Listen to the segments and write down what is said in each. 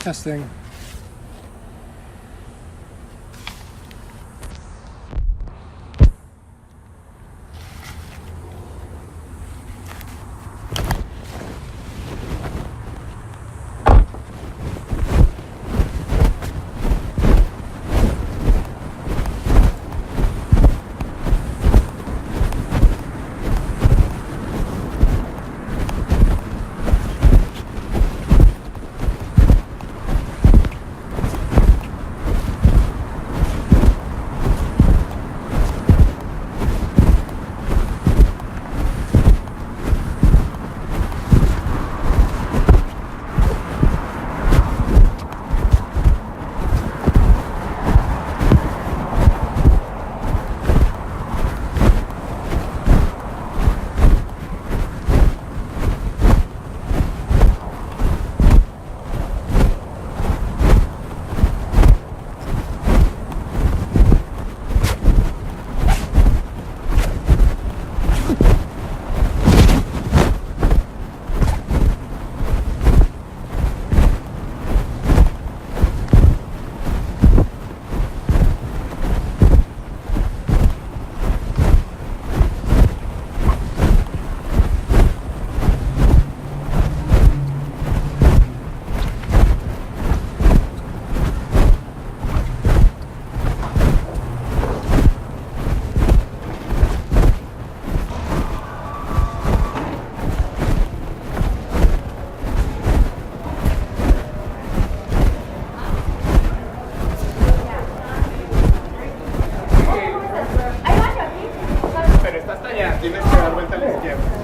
Testing.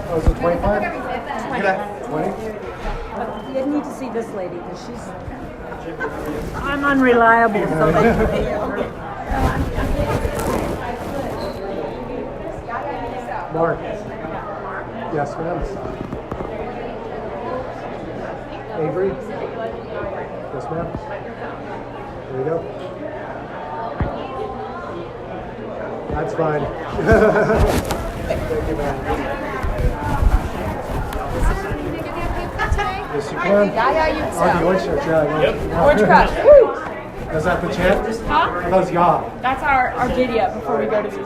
Oh, is it 25? 20? You need to see this lady because she's. I'm unreliable, so Mark. Yes, ma'am. Avery. Yes, ma'am. There you go. That's fine. Thank you, ma'am. Yes, you can. Oh, the orange shirt, yeah. Yep. Orange Crush. Is that the chant? Huh? That was ya. That's our giddy up before we go to these.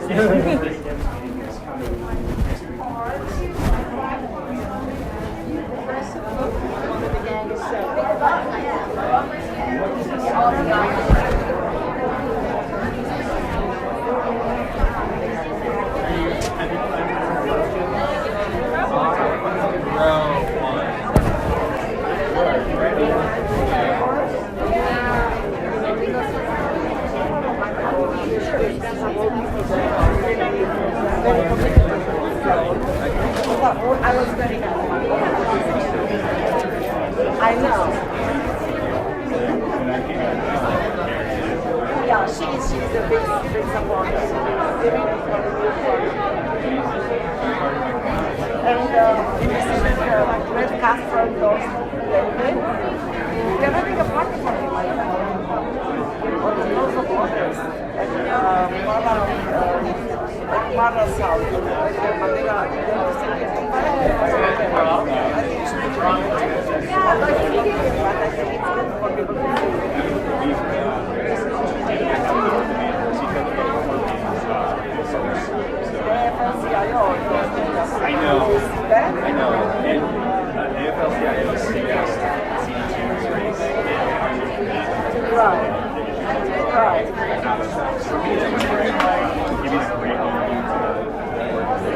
I was ready. I know. Yeah, she's a big supporter. And this is the red cast from those lately. We're having a party for him. Lots of orders. And Mara's house. I know. And AFL-CIO suggest AZ-02 race. Right. For me, it was great. Give me a great overview to the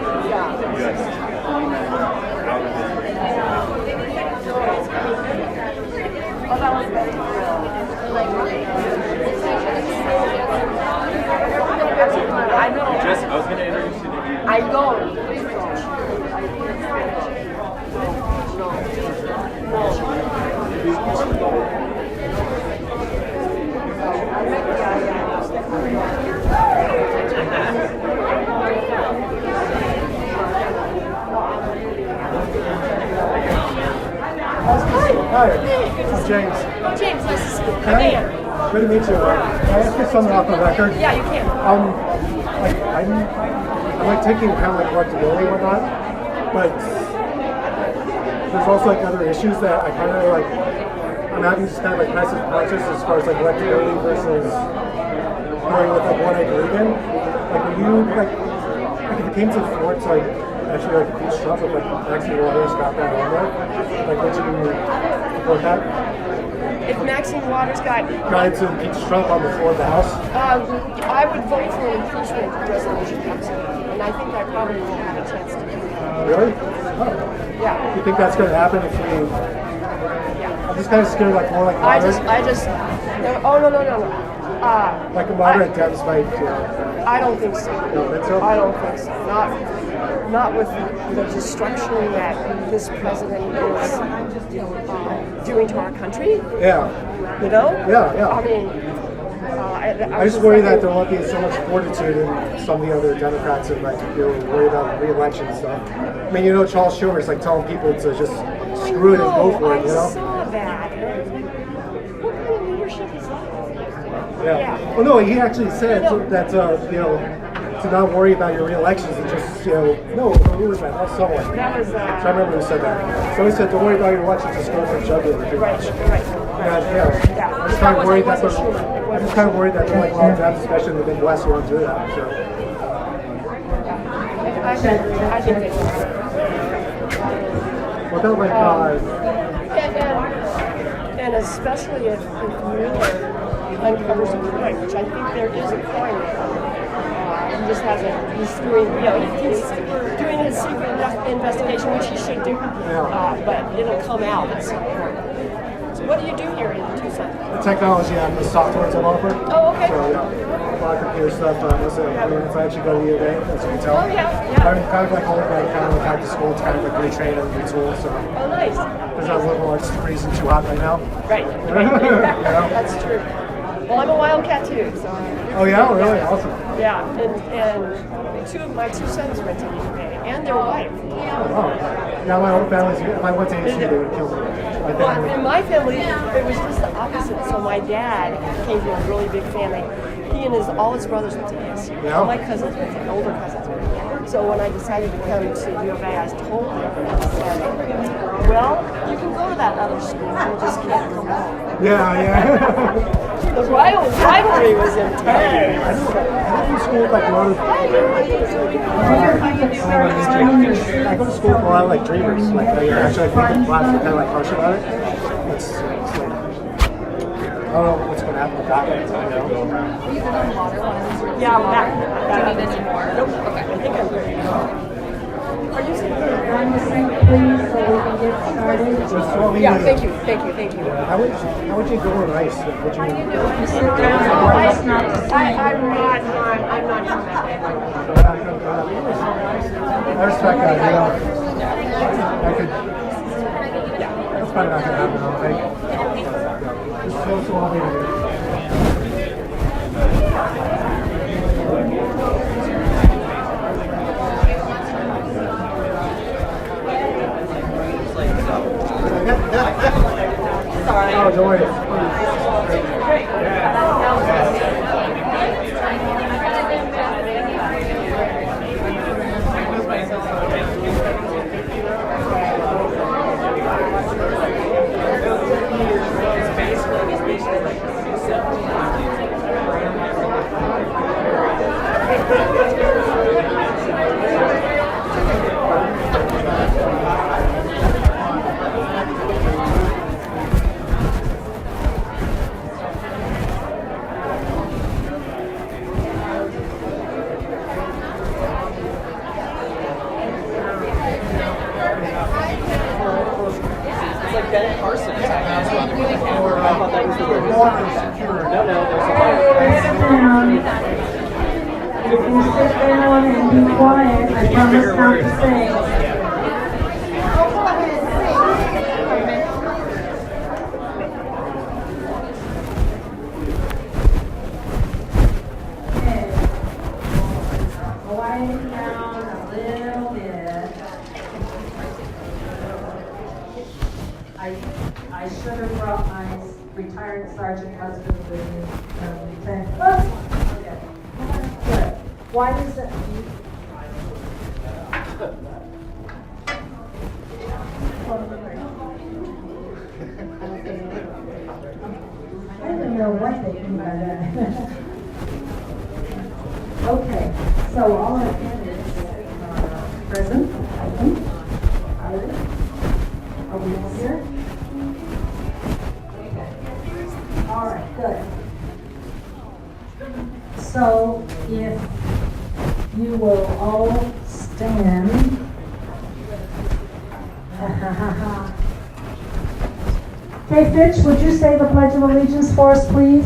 U.S. out of this race. Oh, that was very cool. I know. I was going to introduce you to you. I know. Please don't. Hi, I'm James. Oh, James, nice to see you. Can I, good to meet you. Can I ask you something off the record? Yeah, you can. I'm like taking account like collectability and whatnot, but there's also like other issues that I kind of like I'm having this kind of like crisis conscious as far as like electability versus going with like what I believe in. Like when you like if it came to the floor to like actually like impeach Trump with like Maxine Waters got that on there, like would you support that? If Maxine Waters got Tried to impeach Trump on the floor of the House? I would vote for an impeachment resolution, absolutely. And I think I probably will have a chance to do that. Really? Oh. Yeah. You think that's going to happen if we... Yeah. I'm just kind of scared, like more like moderate. No. Like a moderate Dems might do. I don't think so. You don't think so? I don't think so. Not with the destruction that this president is doing to our country. Yeah. You know? Yeah. I mean, I just worry that there won't be so much fortitude in some of the other Democrats and like worry about re-election stuff. I mean, Charles Schumer's like telling people to just screw it and go for it. I saw that. What kind of leadership is that? Yeah. Well, no, he actually said that to not worry about your re-elections and just no, who was that? That was someone. That was. I remember who said that. Somebody said, "Don't worry about your elections, just go for the jugular." Right. Yeah. I'm just kind of worried that there are like a lot of Dems, especially in the Midwest, who won't do that. So. I think they will. What about like? And especially if Mueller uncovers a crime, which I think there is a crime there. He just hasn't. He's doing, he's doing his secret investigation, which he should do. But it'll come out at some point. So what do you do here in Tucson? Technology. I'm a software developer. Oh, okay. So a lot of computer stuff. If I actually go to U of A, as you can tell. Oh, yeah. I'm kind of like old, but kind of like back to school to kind of like retrain and retool. So. Oh, nice. Because our liberal arts degrees isn't too hot right now. Right. That's true. Well, I'm a Wildcat too, so. Oh yeah, really awesome. Yeah, and my two sons went to U of A, and their wife. Oh, yeah, my whole family's. If I went to AZ, they would kill me. Well, in my family, it was just the opposite. So my dad came from a really big family. He and all his brothers went to ASU. Yeah. All my cousins went to, older cousins went. So when I decided to come to U of A, I told them, I said, well, you can go to that other school, you just can't come home. Yeah. The rivalry was intense. I went to school with like a lot of. I go to school with a lot of like dreamers. Like I actually think the class are kind of like harsh about it. It's like I don't know what's going to happen with that. Yeah, I'm back. Do you need any more? Nope. Okay. I think I'm good. Are you saying? Please, so we can get started. Yeah, thank you. How would you go on ice? Would you? I'm not doing that. I respect that. I could. Yeah, that's probably not going to happen. I don't think. It's so long. Sorry. Oh, don't worry. If you sit down and be quiet, I promise not to sing. Quiet down a little bit. I should have brought my retired sergeant husband with me. Lieutenant. Oh, okay. Good. Why is it? didn't know what they mean by that. Okay, so all our candidates are present, I think. Are we all here? Okay. All right, good. So if you will all stand. Okay, Fitch, would you say the Pledge of Allegiance for us, please?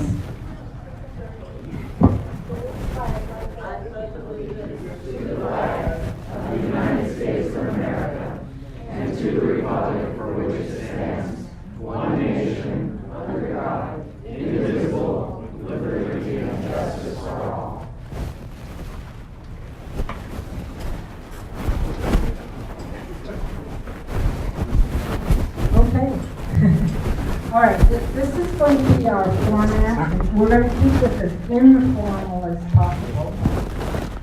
All right, this is going to be our format. We're going to keep this as informal as possible.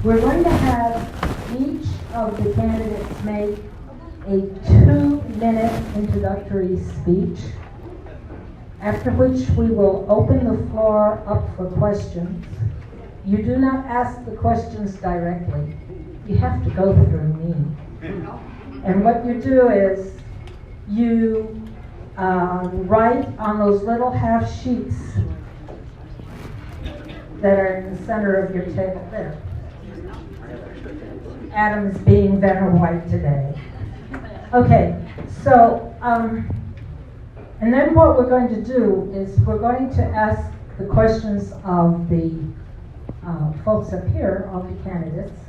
We're going to have each of the candidates make a 2-minute introductory speech, after which we will open the floor up for questions. You do not ask the questions directly. You have to go through me. And what you do is you write on those little half sheets that are in the center of your table there. Adam's being Vanna White today. Okay, so, and then what we're going to do is we're going to ask the questions of the folks up here, all the candidates,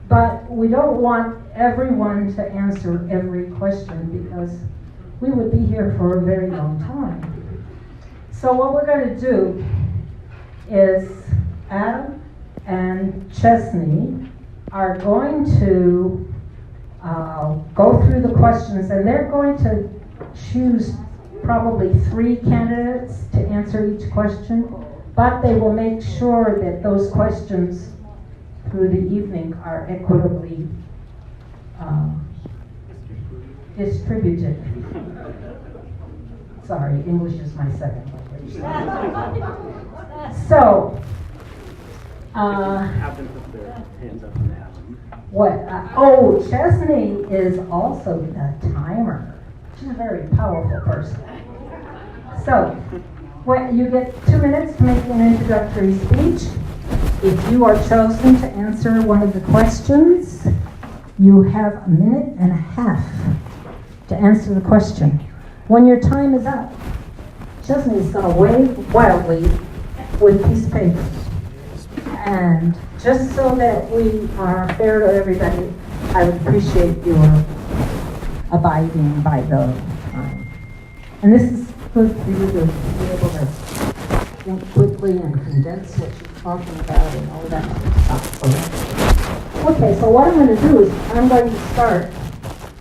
but we don't want everyone to answer every question because we would be here for a very long time. So what we're going to do is Adam and Chesney are going to go through the questions, and they're going to choose probably 3 candidates to answer each question, but they will make sure that those questions through the evening are equitably distributed. Sorry, English is my second language. So, Have them put their hands up and down. what? Chesney is also the timer. She's a very powerful person. So, you get 2 minutes to make an introductory speech. If you are chosen to answer one of the questions, you have 1.5 minutes to answer the question. When your time is up, Chesney is going to wave wildly with piece of paper. And just so that we are fair to everybody, I would appreciate your abiding by the time. And this is good for you to be able to think quickly and condense what you're talking about and all that stuff. Okay, so what I'm going to do is I'm going to start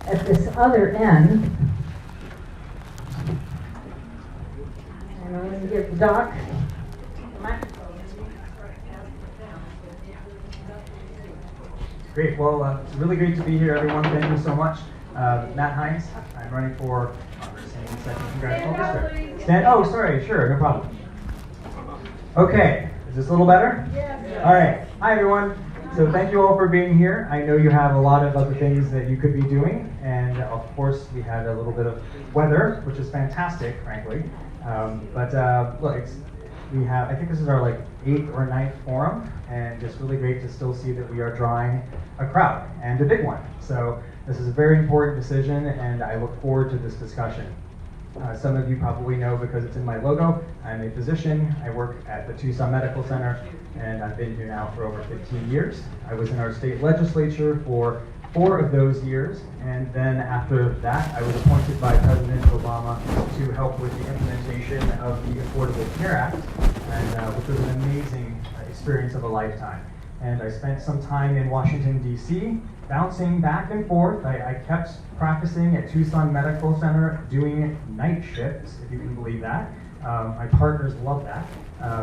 at this other end. And I'm going to give Doc the microphone. Great. Well, it's really great to be here, everyone. Thank you so much. Matt Hines. I'm running for Congress in the second congressional district. Stand. Oh, sorry. Sure, no problem. Okay. Is this a little better? Yes. All right. Hi, everyone. So thank you all for being here. I know you have a lot of other things that you could be doing, and of course we had a little bit of weather, which is fantastic, frankly. Look, I think this is our 8th or 9th forum, and it's really great to still see that we are drawing a crowd, and a big one. So this is a very important decision, and I look forward to this discussion. Some of you probably know because it's in my logo, I'm a physician. I work at the Tucson Medical Center, and I've been here now for over 15 years. I was in our state legislature for 4 of those years, and then after that, I was appointed by President Obama to help with the implementation of the Affordable Care Act, and which was an amazing experience of a lifetime. And I spent some time in Washington, D.C., bouncing back and forth. I kept practicing at Tucson Medical Center, doing night shifts, if you can believe that. My partners love that,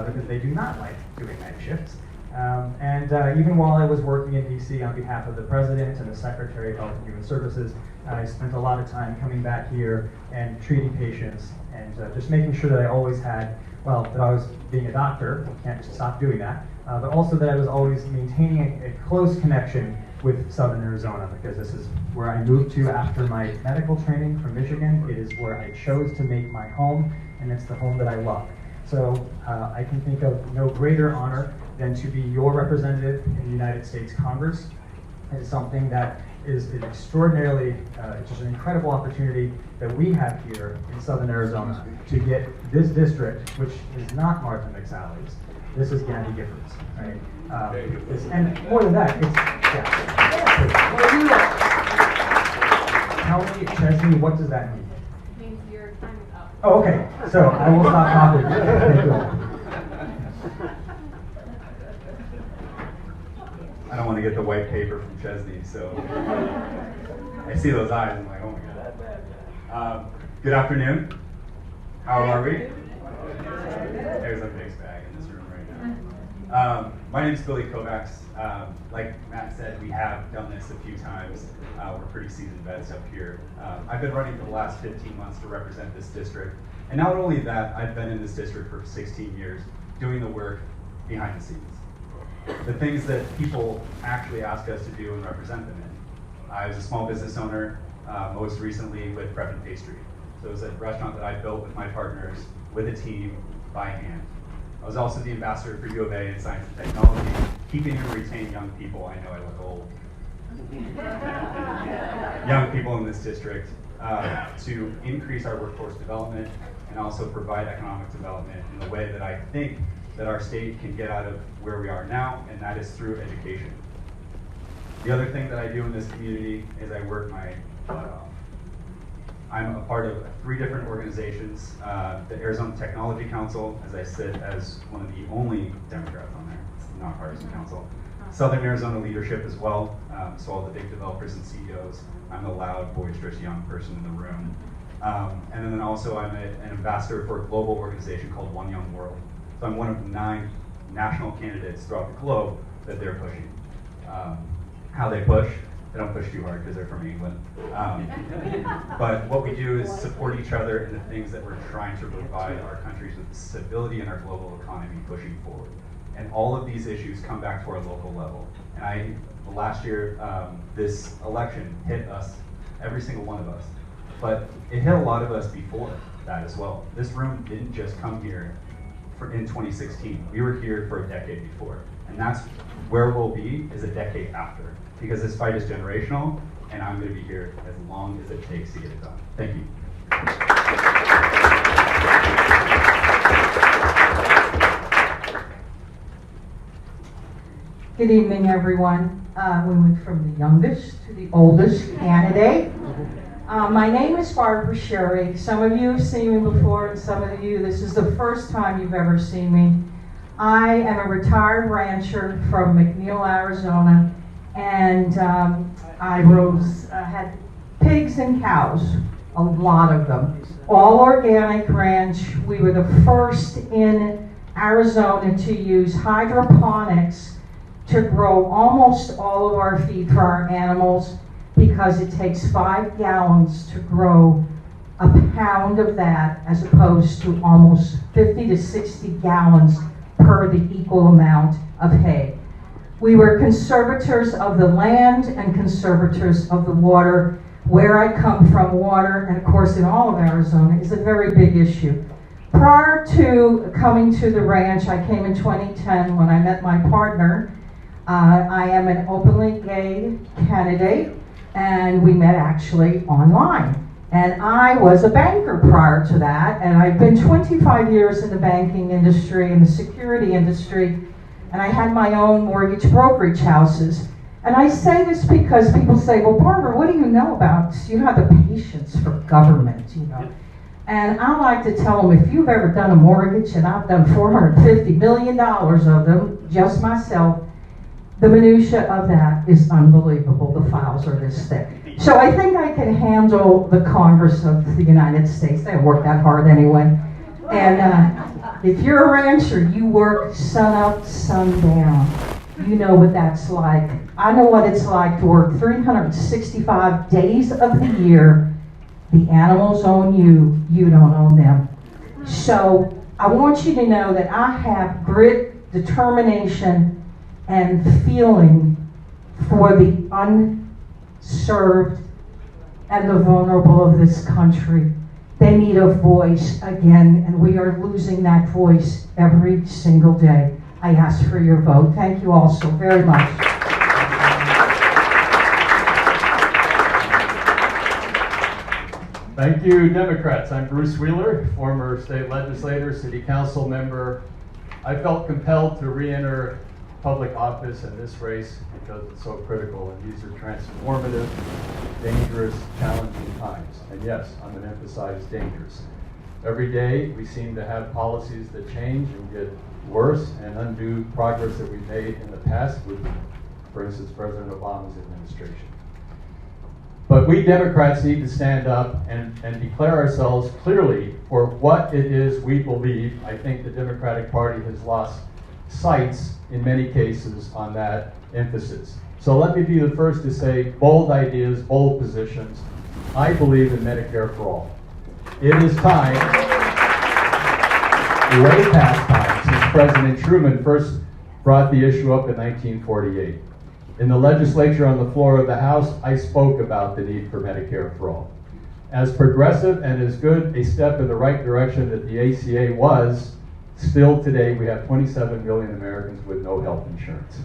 because they do not like doing night shifts. Even while I was working in D.C. on behalf of the President and the Secretary of Health and Human Services, I spent a lot of time coming back here and treating patients and just making sure that I always had, well, that I was being a doctor, can't just stop doing that, but also that I was always maintaining a close connection with Southern Arizona, because this is where I moved to after my medical training from Michigan. It is where I chose to make my home, and it's the home that I love. So I can think of no greater honor than to be your representative in the United States Congress. It's something that is an extraordinarily, it's just an incredible opportunity that we have here in Southern Arizona to get this district, which is not Martha McSally's, this is Gandhi Giffords, right? And more than that, it's, Tell me, Chesney, what does that mean? It means your time is up. Oh, okay, so I will stop talking. Thank you. I don't want to get the white paper from Chesney, so I see those eyes, I'm like, oh my God. Good afternoon. How are we? There's a mixed bag in this room right now. My name is Billy Kovacs. Like Matt said, we have done this a few times. We're pretty seasoned vets up here. I've been running for the last 15 months to represent this district. And not only that, I've been in this district for 16 years doing the work behind the scenes. The things that people actually ask us to do and represent them in. I was a small business owner, most recently with Prep and Pastry. So it was a restaurant that I built with my partners, with a team, by hand. I was also the ambassador for U of A in science and technology, keeping and retaining young people. I know I look old. Young people in this district to increase our workforce development and also provide economic development in the way that I think that our state can get out of where we are now, and that is through education. The other thing that I do in this community is I work my butt off. I'm a part of 3 different organizations, the Arizona Technology Council, as I sit as one of the only Democrats on there, it's the nonpartisan council. Southern Arizona Leadership as well, so all the big developers and CEOs. I'm the loud, boisterous young person in the room. And then also I'm an ambassador for a global organization called One Young World. So I'm one of 9 national candidates throughout the globe that they're pushing. How they push, they don't push too hard because they're from England. But what we do is support each other in the things that we're trying to provide our countries with stability in our global economy pushing forward. And all of these issues come back to our local level. And last year, this election hit us, every single one of us. But it hit a lot of us before that as well. This room didn't just come here in 2016. We were here for a decade before. And that's where we'll be is a decade after. Because this fight is generational, and I'm going to be here as long as it takes to get it done. Thank you. Good evening, everyone. We went from the youngest to the oldest candidate. My name is Barbara Sherry. Some of you have seen me before, and some of you, this is the first time you've ever seen me. I am a retired rancher from McNeil, Arizona, and I had pigs and cows, a lot of them. All organic ranch. We were the first in Arizona to use hydroponics to grow almost all of our feed for our animals, because it takes 5 gallons to grow a pound of that, as opposed to almost 50 to 60 gallons per the equal amount of hay. We were conservators of the land and conservators of the water. Where I come from, water, and of course in all of Arizona, is a very big issue. Prior to coming to the ranch, I came in 2010 when I met my partner. I am an openly gay candidate, and we met actually online. And I was a banker prior to that, and I've been 25 years in the banking industry and the security industry, and I had my own mortgage brokerage houses. And I say this because people say, well, Barbara, what do you know about, you have the patience for government, you know. And I like to tell them, if you've ever done a mortgage, and I've done $450 million of them, just myself, the minutia of that is unbelievable. The files are this thick. So I think I can handle the Congress of the United States. They don't work that hard anyway. And if you're a rancher, you work sun up, sun down. you know what that's like. I know what it's like to work 365 days of the year. The animals own you, you don't own them. So I want you to know that I have grit, determination, and feeling for the unserved and the vulnerable of this country. They need a voice again, and we are losing that voice every single day. I ask for your vote. Thank you all so very much. Thank you, Democrats. I'm Bruce Wheeler, former state legislator, city council member. I felt compelled to re-enter public office in this race because it's so critical, and these are transformative, dangerous, challenging times. And yes, I'm going to emphasize dangerous. Every day we seem to have policies that change and get worse and undo progress that we've made in the past with, for instance, President Obama's administration. But we Democrats need to stand up and declare ourselves clearly for what it is we believe. I think the Democratic Party has lost sights in many cases on that emphasis. So let me be the first to say bold ideas, bold positions. I believe in Medicare for all. It is time, way past time, since President Truman first brought the issue up in 1948. In the legislature on the floor of the House, I spoke about the need for Medicare for all. As progressive and as good a step in the right direction that the ACA was, still today we have 27 million Americans with no health insurance.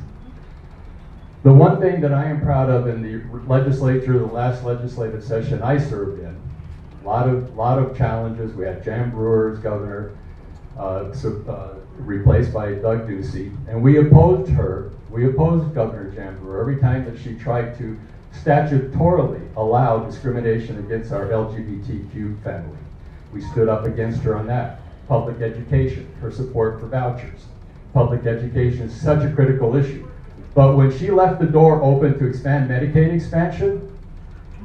The one thing that I am proud of in the legislature, the last legislative session I served in, a lot of challenges. We had Jan Brewer as governor, replaced by Doug Ducey, and we opposed her. We opposed Governor Jan Brewer every time that she tried to statutorily allow discrimination against our LGBTQ family. We stood up against her on that. Public education, her support for vouchers. Public education is such a critical issue. But when she left the door open to expand Medicaid expansion,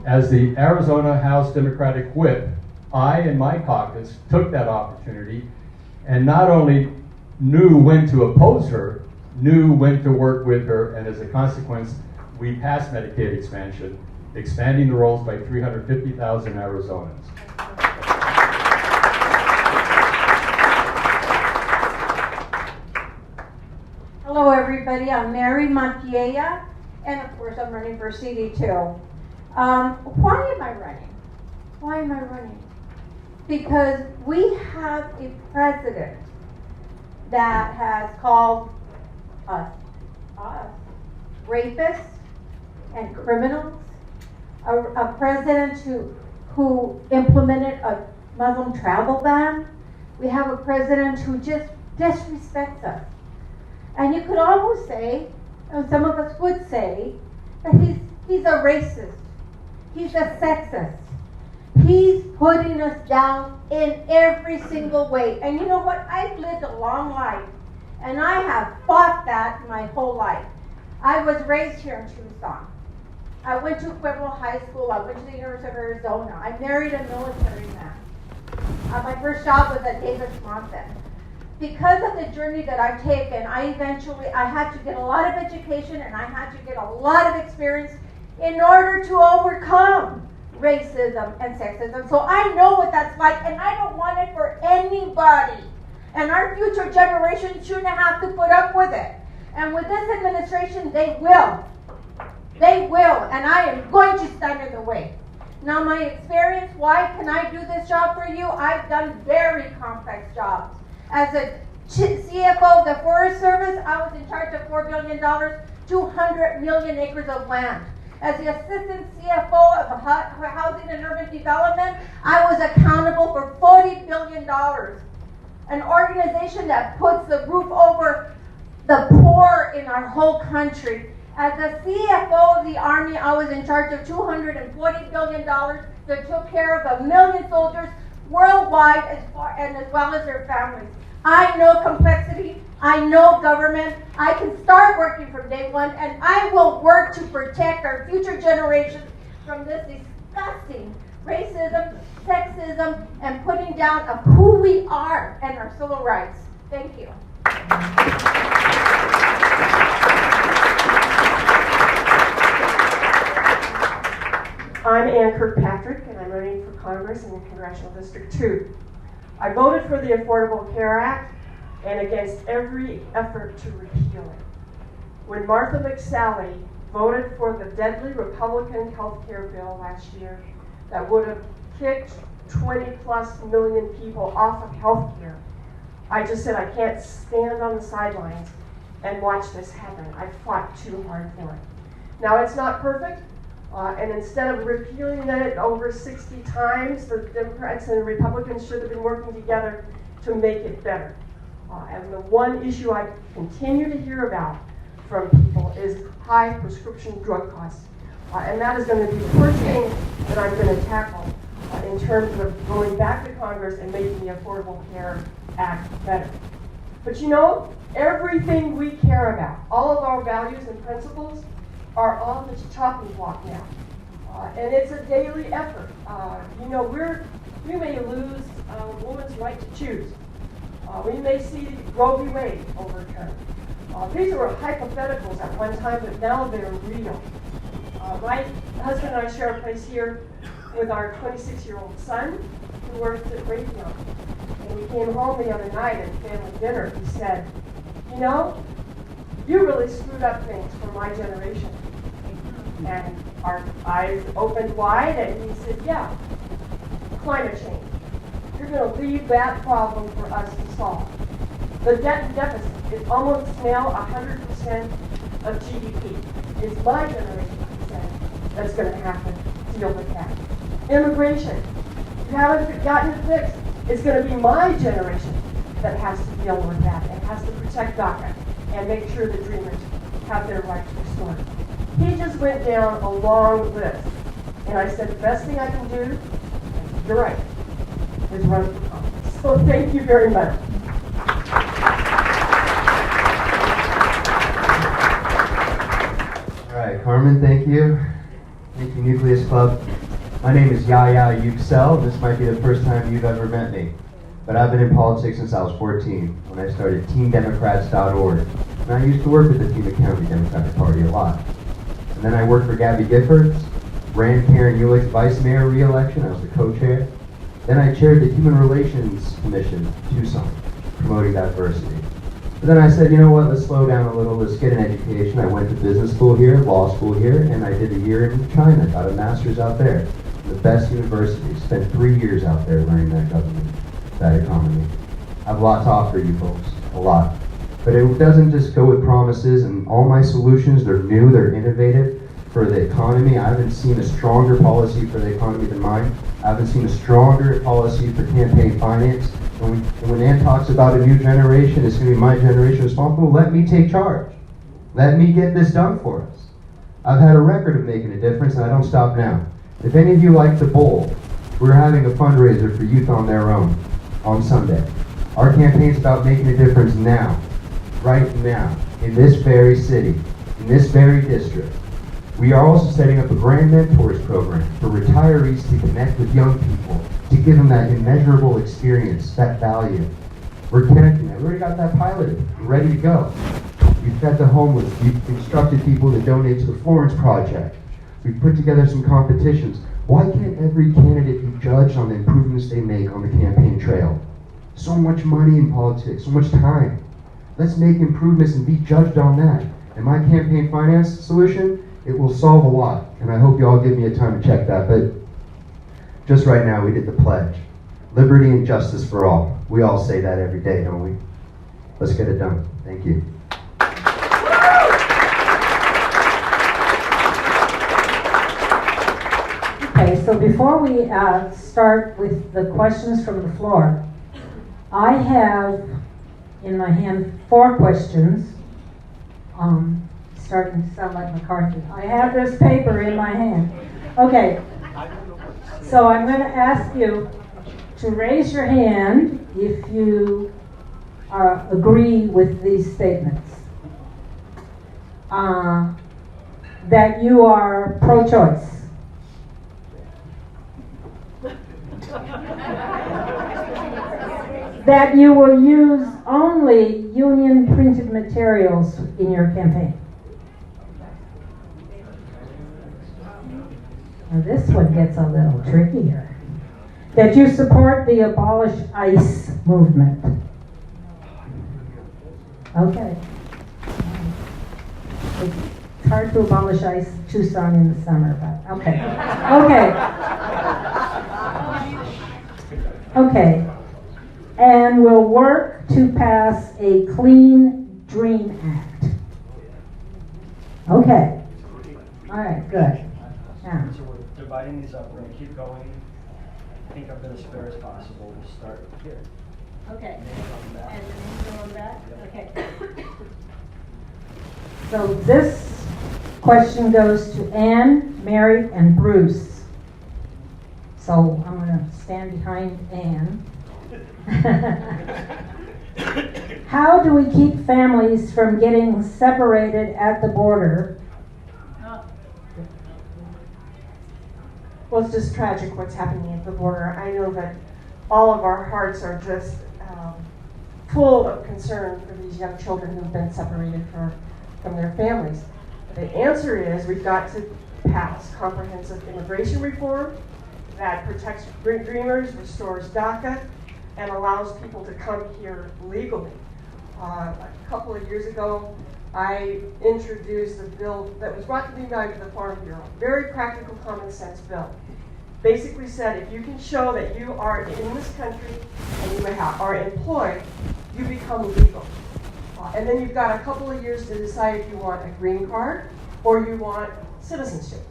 as the Arizona House Democratic Whip, I and my caucus took that opportunity and not only knew when to oppose her, knew when to work with her, and as a consequence, we passed Medicaid expansion, expanding the rolls by 350,000 Arizonans. Hello everybody, I'm Mary Montiella, and of course I'm running for CD2. Why am I running? Why am I running? Because we have a president that has called us rapists and criminals, a president who implemented a Muslim travel ban. We have a president who just disrespects us. And you could almost say, and some of us would say, that he's a racist. He's a sexist. He's putting us down in every single way. And you know what? I've lived a long life, and I have fought that my whole life. I was raised here in Tucson. I went to Pueblo High School. I went to the University of Arizona. I married a military man. My first job was at David Swanson. Because of the journey that I've taken, I had to get a lot of education and I had to get a lot of experience in order to overcome racism and sexism. So I know what that's like, and I don't want it for anybody. And our future generations shouldn't have to put up with it. And with this administration, they will. They will, and I am going to stand in the way. Now, my experience, why can I do this job for you? I've done very complex jobs. As a CFO of the Forest Service, I was in charge of $4 billion, 200 million acres of land. As the assistant CFO of Housing and Urban Development, I was accountable for $40 billion. An organization that puts the roof over the poor in our whole country. As the CFO of the Army, I was in charge of $240 billion that took care of 1 million soldiers worldwide as well as their families. I know complexity, I know government, I can start working from day one, and I will work to protect our future generations from this disgusting racism, sexism, and putting down of who we are and our civil rights. Thank you. I'm Ann Kirkpatrick, and I'm running for Congress in Congressional District 2. I voted for the Affordable Care Act and against every effort to repeal it. When Martha McSally voted for the deadly Republican health care bill last year that would have kicked 20+ million people off of health care, I just said I can't stand on the sidelines and watch this happen. I fought too hard for it. Now it's not perfect, and instead of repealing it over 60 times, the Democrats and Republicans should have been working together to make it better. And the one issue I continue to hear about from people is high prescription drug costs. And that is going to be the first thing that I'm going to tackle in terms of going back to Congress and making the Affordable Care Act better. But you know, everything we care about, all of our values and principles, are on the chopping block now. And it's a daily effort. You know, we may lose a woman's right to choose. We may see Roe v. Wade overturned. These were hypotheticals at one time, but now they're real. My husband and I share a place here with our 26-year-old son who works at Raytheon. And he came home the other night at family dinner. He said, you know, you really screwed up things for my generation. And our eyes opened wide, and he said, yeah, climate change. You're going to leave that problem for us to solve. The debt deficit is almost now 100% of GDP. It's my generation, he said, that's going to have to deal with that. Immigration. If you haven't gotten it fixed, it's going to be my generation that has to deal with that and has to protect DACA and make sure the dreamers have their rights restored. He just went down a long list. And I said, the best thing I can do, you're right, is run for Congress. So thank you very much. All right, Carmen, thank you. Thank you, Nucleus Club. My name is Yahya Yüksel. This might be the first time you've ever met me. But I've been in politics since I was 14, when I started TeamDemocrats.org. And I used to work with the Pima County Democratic Party a lot. And then I worked for Gabby Giffords, ran Karen Ulick's vice mayor re-election. I was the co-chair. Then I chaired the Human Relations Commission, Tucson, promoting diversity. But then I said, you know what, let's slow down a little, let's get an education. I went to business school here, law school here, and I did a year in China, got a master's out there. The best university, spent 3 years out there learning that government, that economy. I have a lot to offer you folks, a lot. But it doesn't just go with promises, and all my solutions, they're new, they're innovative for the economy. I haven't seen a stronger policy for the economy than mine. I haven't seen a stronger policy for campaign finance. When Ann talks about a new generation, it's going to be my generation responsible. Let me take charge. Let me get this done for us. I've had a record of making a difference, and I don't stop now. If any of you like the bowl, we're having a fundraiser for Youth on Their Own on Sunday. Our campaign's about making a difference now, right now, in this very city, in this very district. We are also setting up a Grand Mentors program for retirees to connect with young people, to give them that immeasurable experience, that value. We're connecting that. We already got that piloted. We're ready to go. We've fed the homeless. We've instructed people to donate to the Florence Project. We've put together some competitions. Why can't every candidate be judged on the improvements they make on the campaign trail? So much money in politics, so much time. Let's make improvements and be judged on that. And my campaign finance solution, it will solve a lot. And I hope you all give me a time to check that. But just right now, we did the pledge. Liberty and justice for all. We all say that every day, don't we? Let's get it done. Thank you. Okay, so before we start with the questions from the floor, I have in my hand 4 questions. Starting to sound like McCarthy. I have this paper in my hand. Okay, so I'm going to ask you to raise your hand if you agree with these statements. That you are pro-choice. That you will use only union printed materials in your campaign. Now this one gets a little trickier. That you support the Abolish ICE movement. Okay. It's hard to abolish ICE Tucson in the summer, but okay. Okay. And we'll work to pass a Clean Dream Act. Okay. All right, good. Yeah. So we're dividing these up, we're gonna keep going. I think I've been as fair as possible, we'll start here. Okay. And then come back. And then go on back? Yep. Okay. So this question goes to Ann, Mary, and Bruce. So I'm gonna stand behind Ann. How do we keep families from getting separated at the border? Well, it's just tragic what's happening at the border. I know that all of our hearts are just full of concern for these young children who've been separated from their families. The answer is we've got to pass comprehensive immigration reform that protects dreamers, restores DACA, and allows people to come here legally. A couple of years ago, I introduced a bill that was brought to me by the Farm Bureau. Very practical, common sense bill. Basically said if you can show that you are in this country and you are employed, you become legal. And then you've got a couple of years to decide if you want a green card or you want citizenship.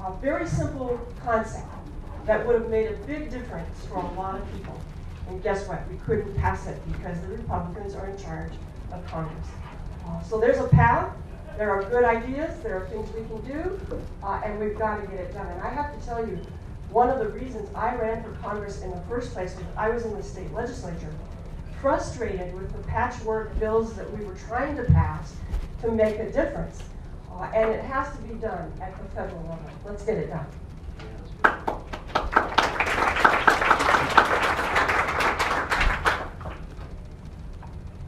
A very simple concept that would have made a big difference for a lot of people. And guess what? We couldn't pass it because the Republicans are in charge of Congress. So there's a path. There are good ideas. There are things we can do. And we've got to get it done. And I have to tell you, one of the reasons I ran for Congress in the first place was I was in the state legislature, frustrated with the patchwork bills that we were trying to pass to make a difference. And it has to be done at the federal level. Let's get it done.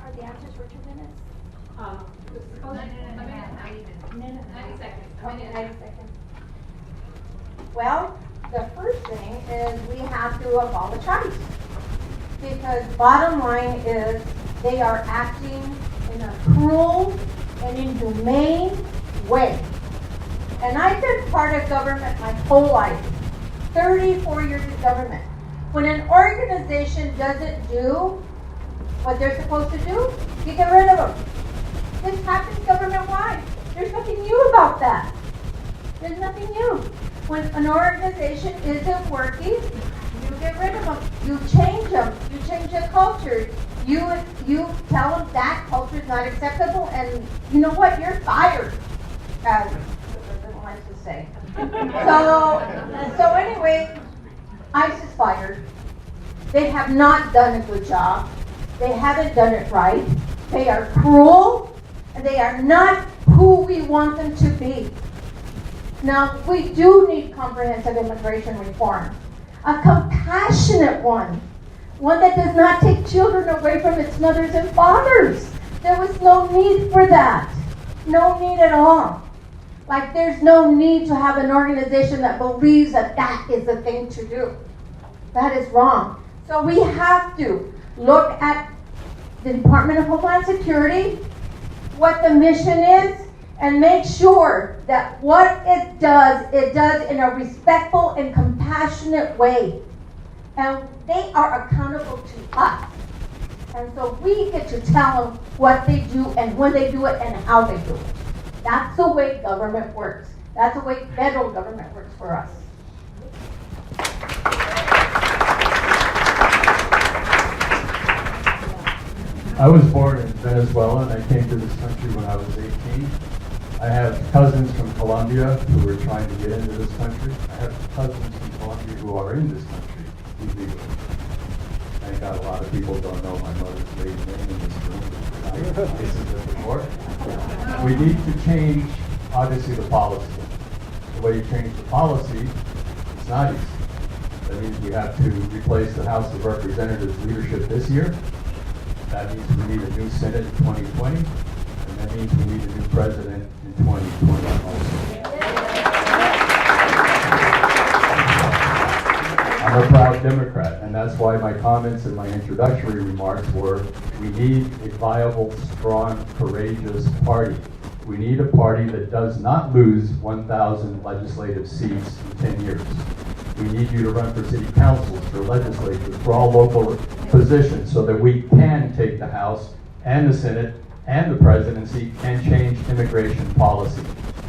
Are the answers for 2 minutes? A minute, 90 seconds. Okay, 90 seconds. Well, the first thing is we have to abolish ICE. Because bottom line is they are acting in a cruel and inhumane way. And I've been part of government my whole life. 34 years of government. When an organization doesn't do what they're supposed to do, you get rid of them. This happens government-wide. There's nothing new about that. There's nothing new. When an organization isn't working, you get rid of them. You change them. You change the culture. You tell them that culture is not acceptable, and you know what? You're fired. As the president likes to say. So anyway, ICE is fired. They have not done a good job. They haven't done it right. They are cruel, and they are not who we want them to be. Now, we do need comprehensive immigration reform. A compassionate one. One that does not take children away from its mothers and fathers. There was no need for that. No need at all. Like there's no need to have an organization that believes that that is the thing to do. That is wrong. So we have to look at the Department of Homeland Security, what the mission is, and make sure that what it does in a respectful and compassionate way. And they are accountable to us. And so we get to tell them what they do and when they do it and how they do it. That's the way government works. That's the way federal government works for us. I was born in Venezuela and I came to this country when I was 18. I have cousins from Colombia who are trying to get into this country. I have cousins from Colombia who are in this country illegally. Thank God a lot of people don't know my mother's maiden name in this room. Before. We need to change, obviously, the policy. The way you change the policy, it's not easy. That means we have to replace the House of Representatives leadership this year. That means we need a new Senate in 2020. And that means we need a new president in 2020 also. I'm a proud Democrat, and that's why my comments and my introductory remarks were, we need a viable, strong, courageous party. We need a party that does not lose 1,000 legislative seats in 10 years. We need you to run for city councils, for legislatures, for all local positions, so that we can take the House and the Senate and the presidency and change immigration policy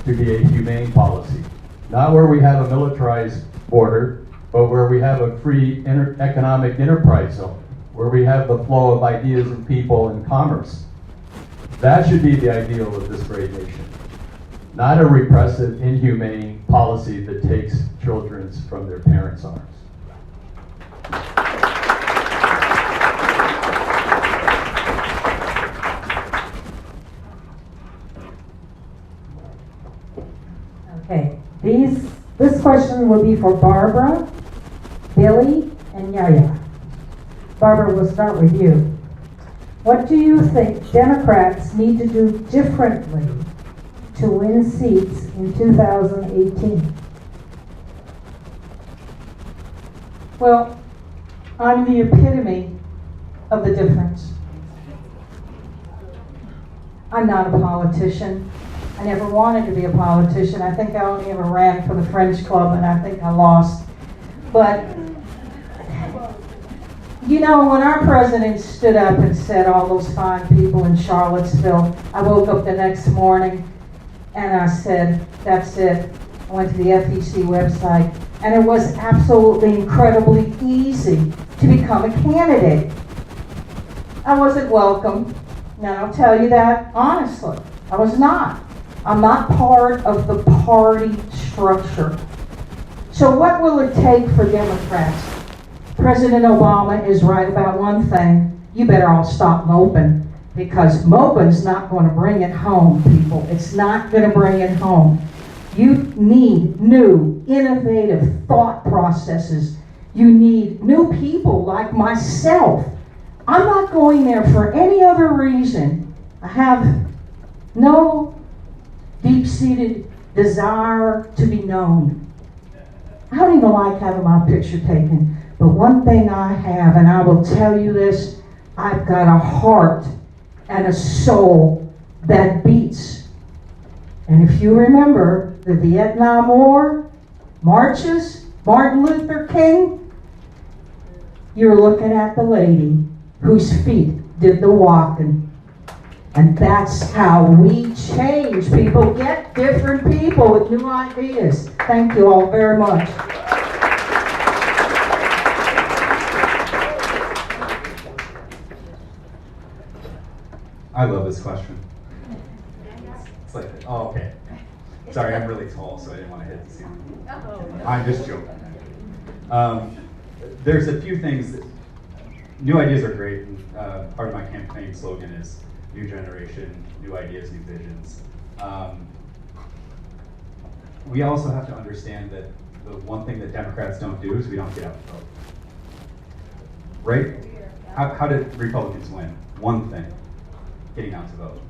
to be a humane policy. Not where we have a militarized border, but where we have a free economic enterprise zone, where we have the flow of ideas and people and commerce. That should be the ideal of this great nation. Not a repressive, inhumane policy that takes children from their parents' arms. Okay, this question will be for Barbara, Billy, and Yaya. Barbara, we'll start with you. What do you think Democrats need to do differently to win seats in 2018? Well, I'm the epitome of the difference. I'm not a politician. I never wanted to be a politician. I think I only ever ran for the French Club, and I think I lost. But, you know, when our president stood up and said all those fine people in Charlottesville, I woke up the next morning and I said, that's it. I went to the FEC website, and it was absolutely incredibly easy to become a candidate. I wasn't welcome, and I'll tell you that honestly. I was not. I'm not part of the party structure. So what will it take for Democrats? President Obama is right about one thing. You better all stop moping, because moping's not going to bring it home, people. It's not going to bring it home. You need new, innovative thought processes. You need new people like myself. I'm not going there for any other reason. I have no deep-seated desire to be known. I don't even like having my picture taken. But one thing I have, and I will tell you this, I've got a heart and a soul that beats. And if you remember the Vietnam War, marches, Martin Luther King, you're looking at the lady whose feet did the walking. And that's how we change people, get different people with new ideas. Thank you all very much. I love this question. It's like, oh, okay. Sorry, I'm really tall, so I didn't want to hit the ceiling. I'm just joking. There's a few things that, new ideas are great. And, part of my campaign slogan is new generation, new ideas, new visions. We also have to understand that the one thing that Democrats don't do is we don't get out to vote. Right? How did Republicans win? One thing, getting out to vote.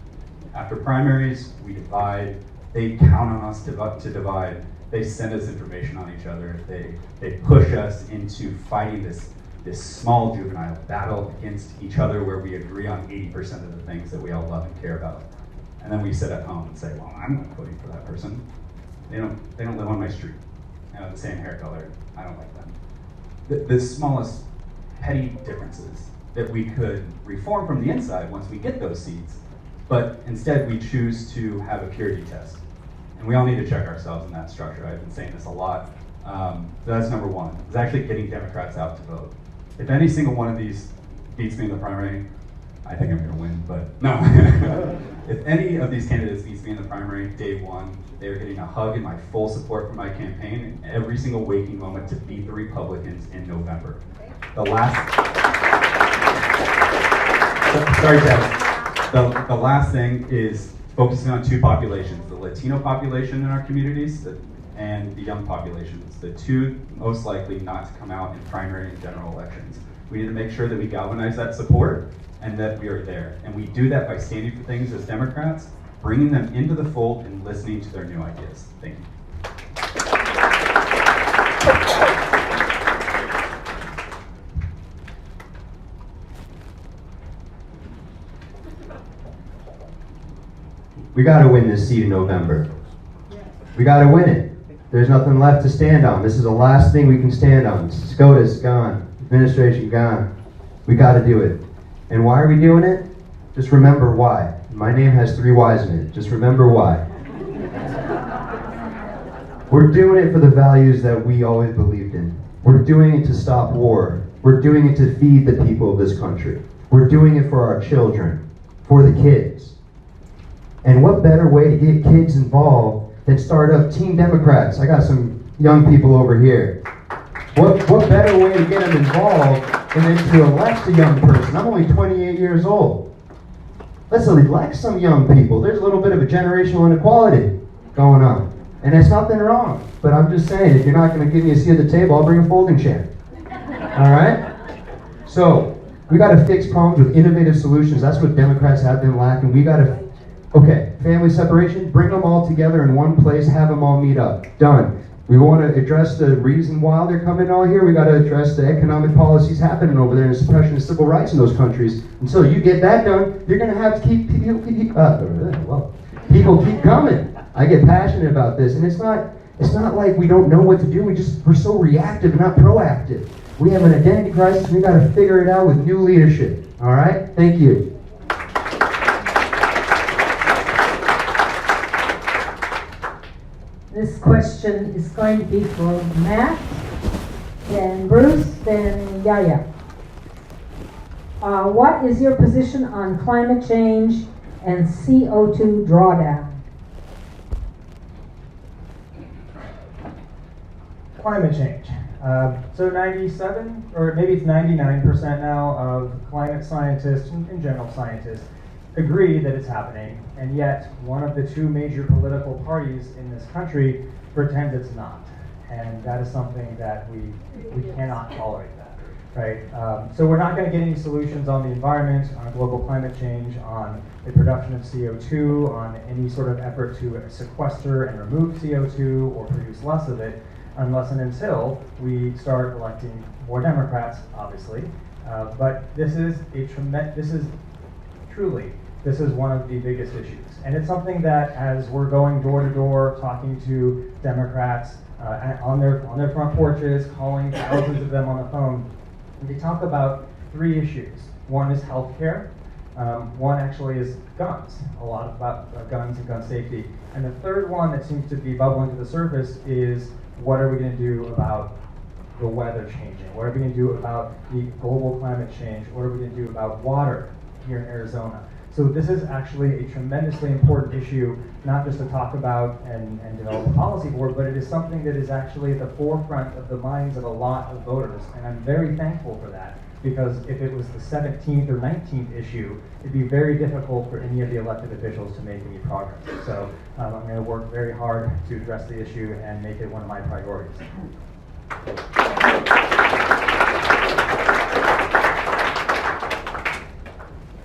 After primaries, we divide. They count on us to divide. They send us information on each other. They push us into fighting this small juvenile battle against each other where we agree on 80% of the things that we all love and care about. And then we sit at home and say, well, I'm not voting for that person. They don't live on my street. They have the same hair color. I don't like them. The smallest petty differences that we could reform from the inside once we get those seats, but instead we choose to have a purity test. And we all need to check ourselves in that structure. I've been saying this a lot. So that's number one, is actually getting Democrats out to vote. If any single one of these beats me in the primary, I think I'm gonna win, but no. If any of these candidates beats me in the primary, day one, they're getting a hug and my full support from my campaign in every single waking moment to beat the Republicans in November. The last thing is focusing on two populations, the Latino population in our communities and the young populations, the two most likely not to come out in primary and general elections. We need to make sure that we galvanize that support and that we are there. And we do that by standing for things as Democrats, bringing them into the fold and listening to their new ideas. Thank you. We got to win this seat in November. We got to win it. There's nothing left to stand on. This is the last thing we can stand on. SCOTUS gone. Administration gone. We got to do it. And why are we doing it? Just remember why. My name has 3 Y's in it. Just remember why. We're doing it for the values that we always believed in. We're doing it to stop war. We're doing it to feed the people of this country. We're doing it for our children, for the kids. And what better way to get kids involved than start up Team Democrats? I got some young people over here. What better way to get them involved than to elect a young person? I'm only 28 years old. Let's elect some young people. There's a little bit of a generational inequality going on. And there's nothing wrong. But I'm just saying, if you're not going to give me a seat at the table, I'll bring a folding chair. All right? So, we got to fix problems with innovative solutions. That's what Democrats have been lacking. We got to, okay, family separation, bring them all together in one place, have them all meet up. Done. We want to address the reason why they're coming all here. We got to address the economic policies happening over there and suppression of civil rights in those countries. Until you get that done, you're going to have to keep people keep coming. I get passionate about this, and it's not like we don't know what to do. We're so reactive and not proactive. We have an identity crisis. We got to figure it out with new leadership. All right? Thank you. This question is going to be for Matt, then Bruce, then Yaya. What is your position on climate change and CO2 drawdown? Climate change. So 97, or maybe it's 99% now of climate scientists and general scientists agree that it's happening, and yet one of the 2 major political parties in this country pretends it's not. And that is something that we cannot tolerate that, right? So we're not going to get any solutions on the environment, on global climate change, on the production of CO2, on any sort of effort to sequester and remove CO2 or produce less of it, unless and until we start electing more Democrats, obviously. But this is this is one of the biggest issues. And it's something that, as we're going door to door, talking to Democrats on their front porches, calling thousands of them on the phone, they talk about 3 issues. One is healthcare. One actually is guns, a lot about guns and gun safety. And the third one that seems to be bubbling to the surface is, what are we going to do about the weather changing? What are we going to do about the global climate change? What are we going to do about water here in Arizona? So this is actually a tremendously important issue, not just to talk about and develop a policy for, but it is something that is actually at the forefront of the minds of a lot of voters. And I'm very thankful for that, because if it was the 17th or 19th issue, it'd be very difficult for any of the elected officials to make any progress. So I'm going to work very hard to address the issue and make it one of my priorities.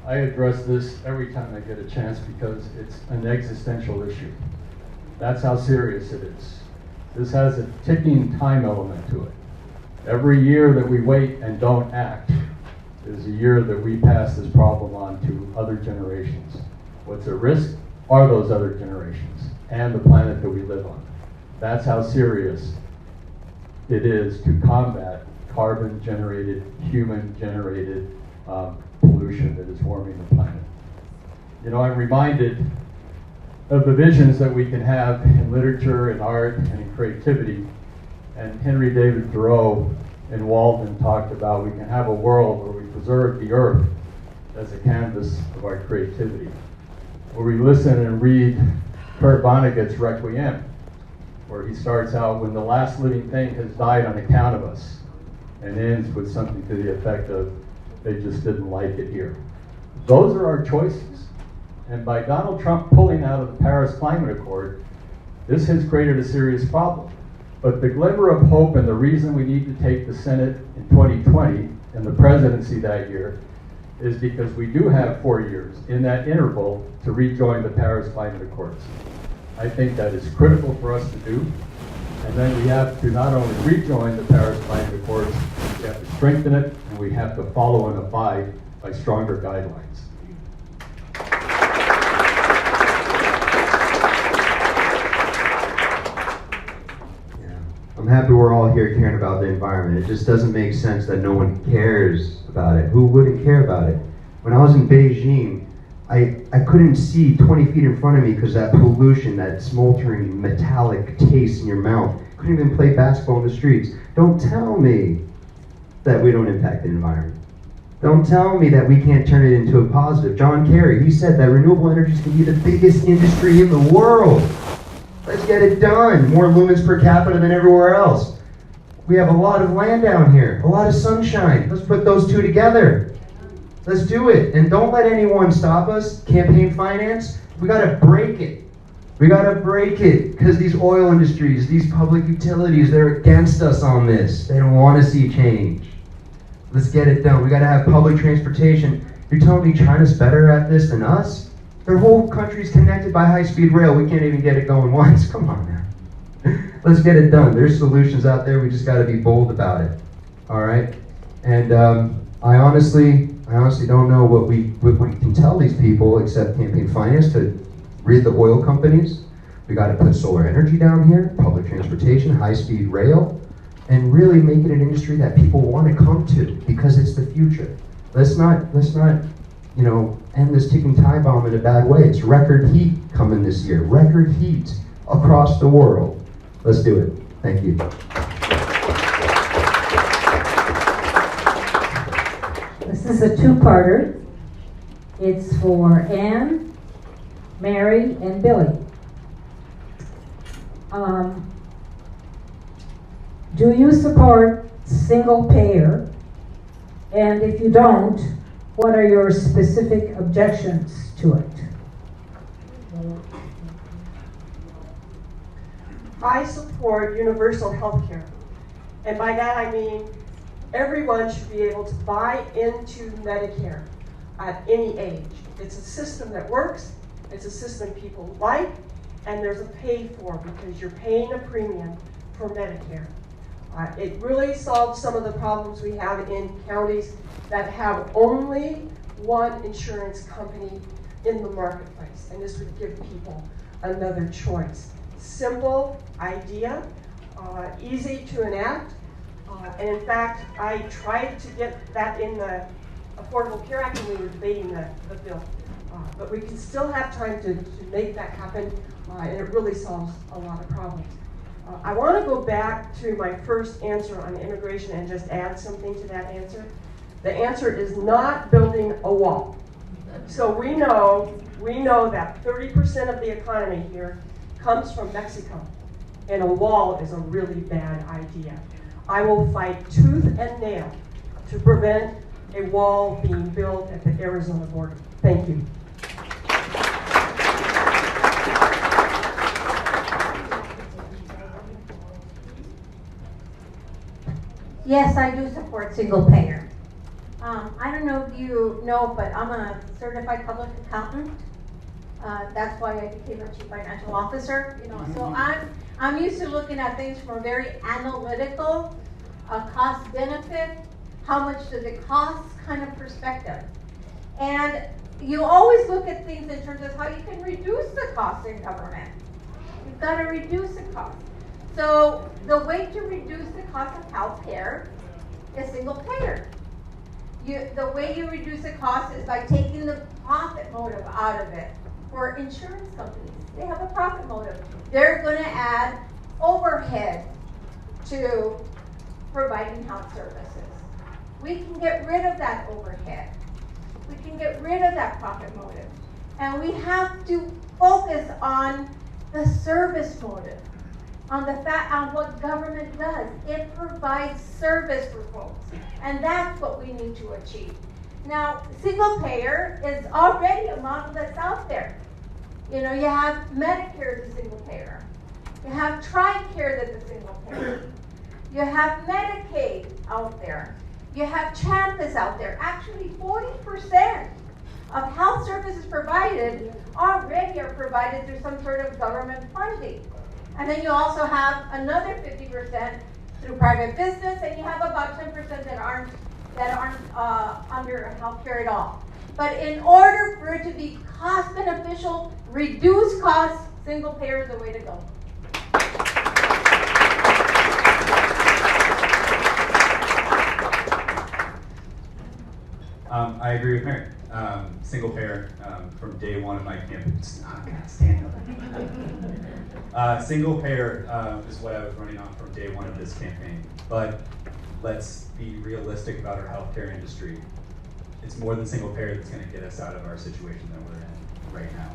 I address this every time I get a chance because it's an existential issue. That's how serious it is. This has a ticking time element to it. Every year that we wait and don't act is a year that we pass this problem on to other generations. What's at risk are those other generations and the planet that we live on. That's how serious it is to combat carbon-generated, human-generated pollution that is warming the planet. You know, I'm reminded of the visions that we can have in literature, in art, and in creativity. And Henry David Thoreau in Walden talked about we can have a world where we preserve the earth as a canvas of our creativity, where we listen and read Kurt Vonnegut's Requiem, where he starts out, when the last living thing has died on account of us, and ends with something to the effect of, they just didn't like it here. Those are our choices. And by Donald Trump pulling out of the Paris Climate Accord, this has created a serious problem. But the glimmer of hope and the reason we need to take the Senate in 2020 and the presidency that year is because we do have 4 years in that interval to rejoin the Paris Climate Accords. I think that is critical for us to do. And then we have to not only rejoin the Paris Climate Accords, we have to strengthen it, and we have to follow and abide by stronger guidelines. I'm happy we're all here caring about the environment. It just doesn't make sense that no one cares about it. Who wouldn't care about it? When I was in Beijing, I couldn't see 20 feet in front of me because that pollution, that smoldering metallic taste in your mouth. Couldn't even play basketball in the streets. Don't tell me that we don't impact the environment. Don't tell me that we can't turn it into a positive. John Kerry, he said that renewable energy is going to be the biggest industry in the world. Let's get it done. More lumens per capita than everywhere else. We have a lot of land down here, a lot of sunshine. Let's put those two together. Let's do it. And don't let anyone stop us. Campaign finance, we got to break it. We got to break it because these oil industries, these public utilities, they're against us on this. They don't want to see change. Let's get it done. We got to have public transportation. You're telling me China's better at this than us? Their whole country's connected by high-speed rail. We can't even get it going once. Come on now. Let's get it done. There's solutions out there. We just got to be bold about it. All right? And I honestly don't know what we can tell these people except campaign finance to read the oil companies. We got to put solar energy down here, public transportation, high-speed rail, and really make it an industry that people want to come to because it's the future. Let's not end this ticking time bomb in a bad way. It's record heat coming this year. Record heat across the world. Let's do it. Thank you. This is a two-parter. It's for Ann, Mary, and Billy. Do you support single payer? And if you don't, what are your specific objections to it? I support universal health care. And by that I mean everyone should be able to buy into Medicare at any age. It's a system that works, it's a system people like, and there's a pay for because you're paying a premium for Medicare. It really solves some of the problems we have in counties that have only one insurance company in the marketplace, and this would give people another choice. Simple idea, easy to enact, and in fact, I tried to get that in the Affordable Care Act when we were debating the bill, but we can still have time to make that happen, and it really solves a lot of problems. I want to go back to my first answer on immigration and just add something to that answer. The answer is not building a wall. So we know that 30% of the economy here comes from Mexico, and a wall is a really bad idea. I will fight tooth and nail to prevent a wall being built at the Arizona border. Thank you. Yes, I do support single payer. I don't know if you know, but I'm a certified public accountant. That's why I became a chief financial officer. So I'm used to looking at things from a very analytical, cost benefit, how much does it cost kind of perspective. And you always look at things in terms of how you can reduce the cost in government. You've got to reduce the cost. So the way to reduce the cost of health care is single payer. The way you reduce the cost is by taking the profit motive out of it. For insurance companies, they have a profit motive. They're going to add overhead to providing health services. We can get rid of that overhead. We can get rid of that profit motive. And we have to focus on the service motive. On what government does. It provides service for folks. And that's what we need to achieve. Now, single payer is already a model that's out there. You have Medicare as a single payer. You have TRICARE that's a single payer. You have Medicaid out there. You have Champus out there. Actually, 40% of health services provided already are provided through some sort of government funding. And then you also have another 50% through private business, and you have about 10% that aren't under healthcare at all. But in order for it to be cost beneficial, reduce costs, single payer is the way to go. I agree with Mary. Single payer from day one of my campaign. God, stand up. Single payer is what I was running on from day one of this campaign. But let's be realistic about our healthcare industry. It's more than single payer that's going to get us out of our situation that we're in right now.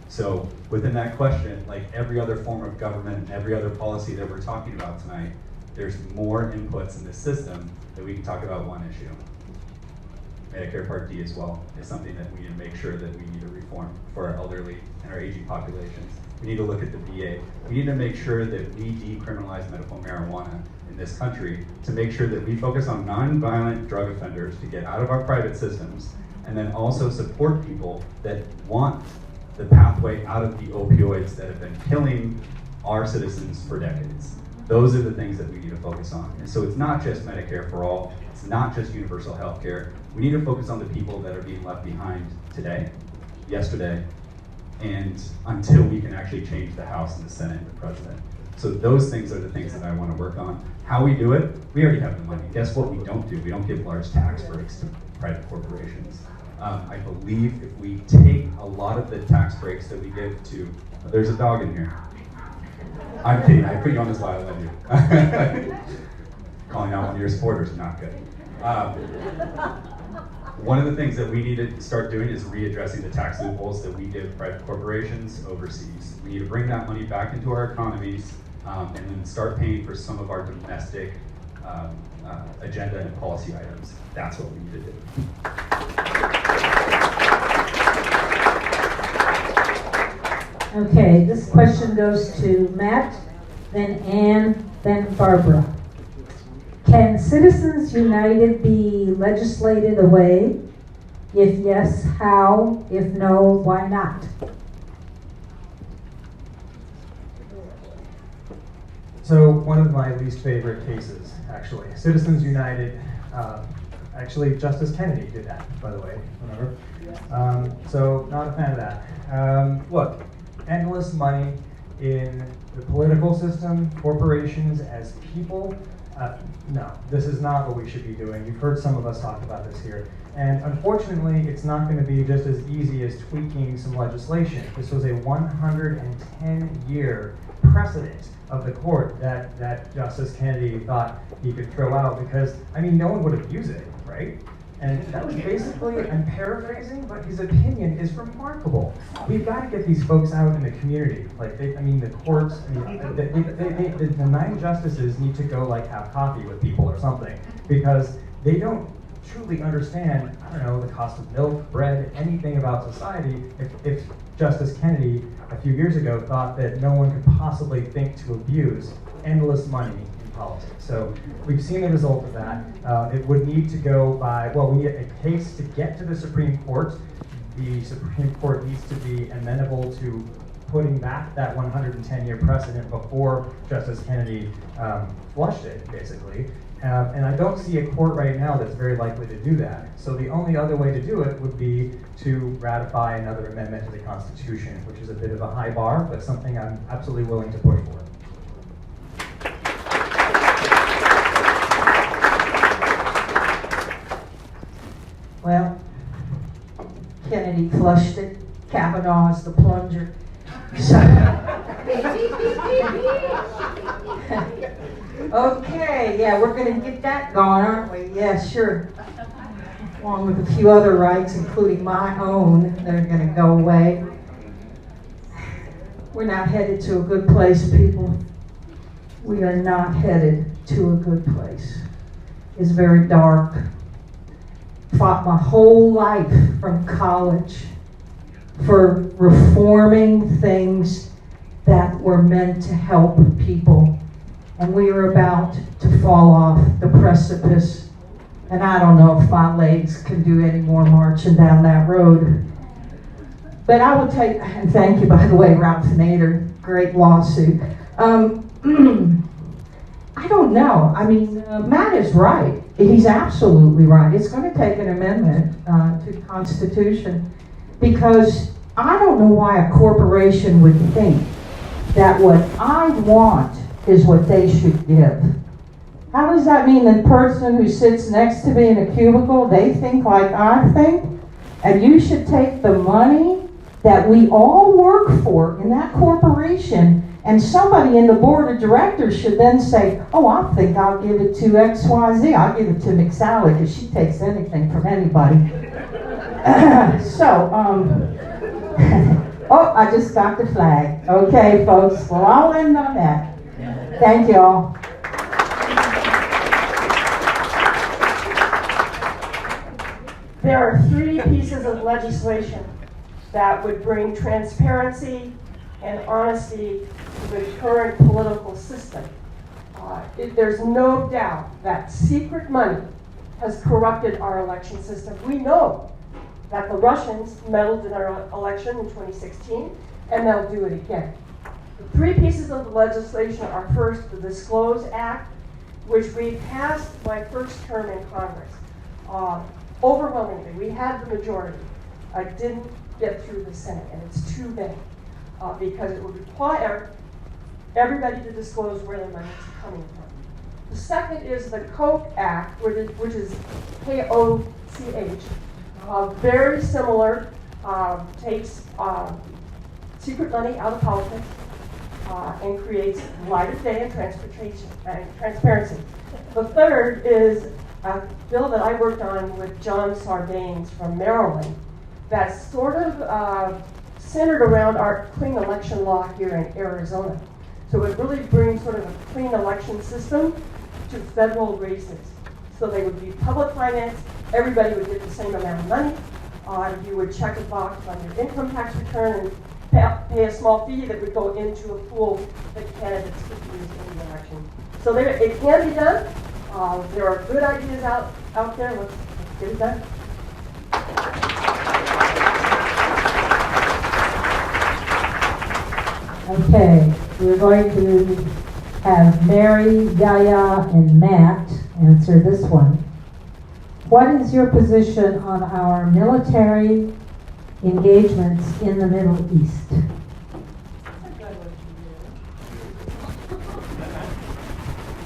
So within that question, like every other form of government and every other policy that we're talking about tonight, there's more inputs in this system that we can talk about one issue. Medicare Part D as well is something that we need to make sure that we need to reform for our elderly and our aging populations. We need to look at the VA. We need to make sure that we decriminalize medical marijuana in this country to make sure that we focus on nonviolent drug offenders to get out of our private systems, and then also support people that want the pathway out of the opioids that have been killing our citizens for decades. Those are the things that we need to focus on. And so it's not just Medicare for all, it's not just universal health care. We need to focus on the people that are being left behind today, yesterday, and until we can actually change the House and the Senate and the President. So those things are the things that I want to work on. How we do it, we already have the money. Guess what we don't do? We don't give large tax breaks to private corporations. I believe if we take a lot of the tax breaks that we give to, there's a dog in here. I'm kidding, I put you on the spot, I love you. Calling out one of your supporters, not good. One of the things that we need to start doing is readdressing the tax loopholes that we give private corporations overseas. We need to bring that money back into our economies and then start paying for some of our domestic agenda and policy items. That's what we need to do. Okay, this question goes to Matt, then Ann, then Barbara. Can Citizens United be legislated away? If yes, how? If no, why not? So one of my least favorite cases, actually. Citizens United, actually Justice Kennedy did that, by the way, remember? So not a fan of that. Look, endless money in the political system, corporations as people, no, this is not what we should be doing. You've heard some of us talk about this here. And unfortunately, it's not going to be just as easy as tweaking some legislation. This was a 110-year precedent of the court that Justice Kennedy thought he could throw out because, I mean, no one would abuse it, right? And that was basically, I'm paraphrasing, but his opinion is remarkable. We've got to get these folks out in the community. Like, the courts, the 9 justices need to go, like, have coffee with people or something, because they don't truly understand, I don't know, the cost of milk, bread, anything about society, if Justice Kennedy, a few years ago, thought that no one could possibly think to abuse endless money in politics. So we've seen the result of that. It would need to go by, well, we need a case to get to the Supreme Court. The Supreme Court needs to be amenable to putting back that 110-year precedent before Justice Kennedy flushed it, basically. And I don't see a court right now that's very likely to do that. So the only other way to do it would be to ratify another amendment to the Constitution, which is a bit of a high bar, but something I'm absolutely willing to push for. Well, Kennedy flushed it. Kavanaugh is the plunger. So, okay, yeah, we're going to get that going, aren't we? Yeah, sure. Along with a few other rights, including my own, that are going to go away. We're not headed to a good place, people. We are not headed to a good place. It's very dark. Fought my whole life from college for reforming things that were meant to help people. And we are about to fall off the precipice. And I don't know if my legs can do any more marching down that road. But I will take, and thank you, by the way, Ralph Nader, great lawsuit. I don't know. I mean, Matt is right. He's absolutely right. It's going to take an amendment to the Constitution because I don't know why a corporation would think that what I want is what they should give. How does that mean the person who sits next to me in a cubicle, they think like I think? And you should take the money that we all work for in that corporation, and somebody in the board of directors should then say, oh, I think I'll give it to XYZ. I'll give it to McSally because she takes anything from anybody. Oh, I just got the flag. Okay, folks, well, I'll end on that. Thank you all. There are 3 pieces of legislation that would bring transparency and honesty to the current political system. There's no doubt that secret money has corrupted our election system. We know that the Russians meddled in our election in 2016, and they'll do it again. The 3 pieces of legislation are first, the Disclose Act, which we passed my first term in Congress. Overwhelmingly, we had the majority. I didn't get through the Senate, and it's too bad because it would require everybody to disclose where their money is coming from. The second is the Koch Act, which is K-O-C-H, very similar, takes secret money out of politics and creates light of day and transparency. The third is a bill that I worked on with John Sarbanes from Maryland that's sort of centered around our clean election law here in Arizona. So it really brings sort of a clean election system to federal races. So they would be public finance, everybody would get the same amount of money. You would check a box on your income tax return and pay a small fee that would go into a pool that candidates could use in the election. So it can be done. There are good ideas out there. Let's get it done. Okay, we're going to have Mary, Yaya, and Matt answer this one. What is your position on our military engagements in the Middle East?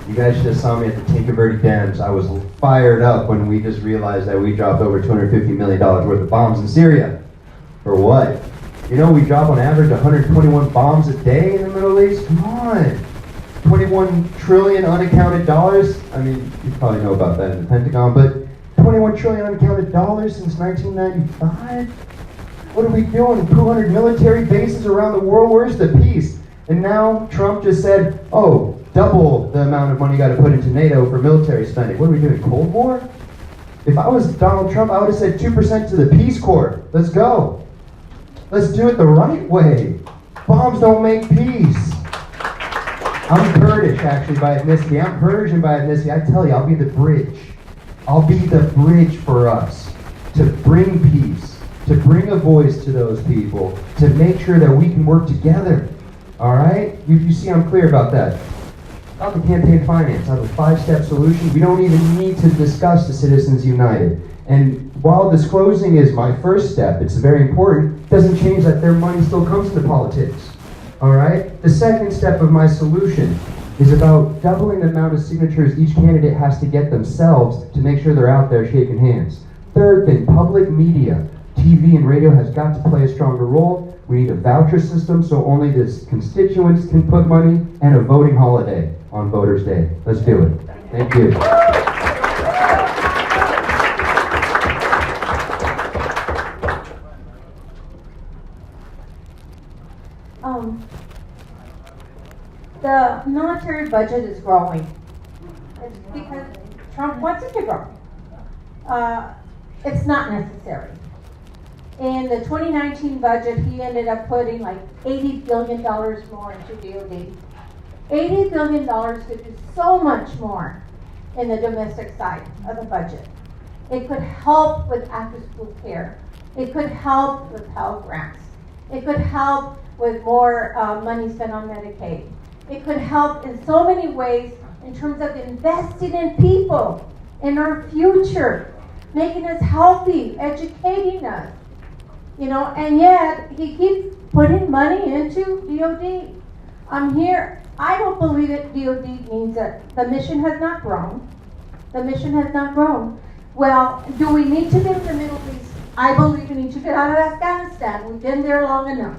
You guys just saw me at the Tinkerverde Dams. I was fired up when we just realized that we dropped over $250 million worth of bombs in Syria. For what? You know, we drop on average 121 bombs a day in the Middle East? Come on. 21 trillion unaccounted dollars. I mean, you probably know about that in the Pentagon, but 21 trillion unaccounted dollars since 1995? What are we doing? 200 military bases around the world? Where's the peace? And now Trump just said, oh, double the amount of money you got to put into NATO for military spending. What are we doing, Cold War? If I was Donald Trump, I would have said 2% to the Peace Corps. Let's go. Let's do it the right way. Bombs don't make peace. I'm Kurdish, actually, by ethnicity. I'm Persian by ethnicity. I tell you, I'll be the bridge. I'll be the bridge for us to bring peace, to bring a voice to those people, to make sure that we can work together. All right? You see I'm clear about that. About the campaign finance, I have a 5-step solution. We don't even need to discuss the Citizens United. And while disclosing is my first step, it's very important, it doesn't change that their money still comes into politics. All right? The second step of my solution is about doubling the amount of signatures each candidate has to get themselves to make sure they're out there shaking hands. Third thing, public media. TV and radio has got to play a stronger role. We need a voucher system so only the constituents can put money, and a voting holiday on Voters' Day. Let's do it. Thank you. The military budget is growing. It's because Trump wants it to grow. It's not necessary. In the 2019 budget, he ended up putting like $80 billion more into DOD. $80 billion could do so much more in the domestic side of the budget. It could help with after-school care. It could help with Pell Grants. It could help with more money spent on Medicaid. It could help in so many ways in terms of investing in people, in our future, making us healthy, educating us. You know, and yet he keeps putting money into DOD. I don't believe that DOD means that the mission has not grown. The mission has not grown. Well, do we need to get in the Middle East? I believe we need to get out of Afghanistan. We've been there long enough.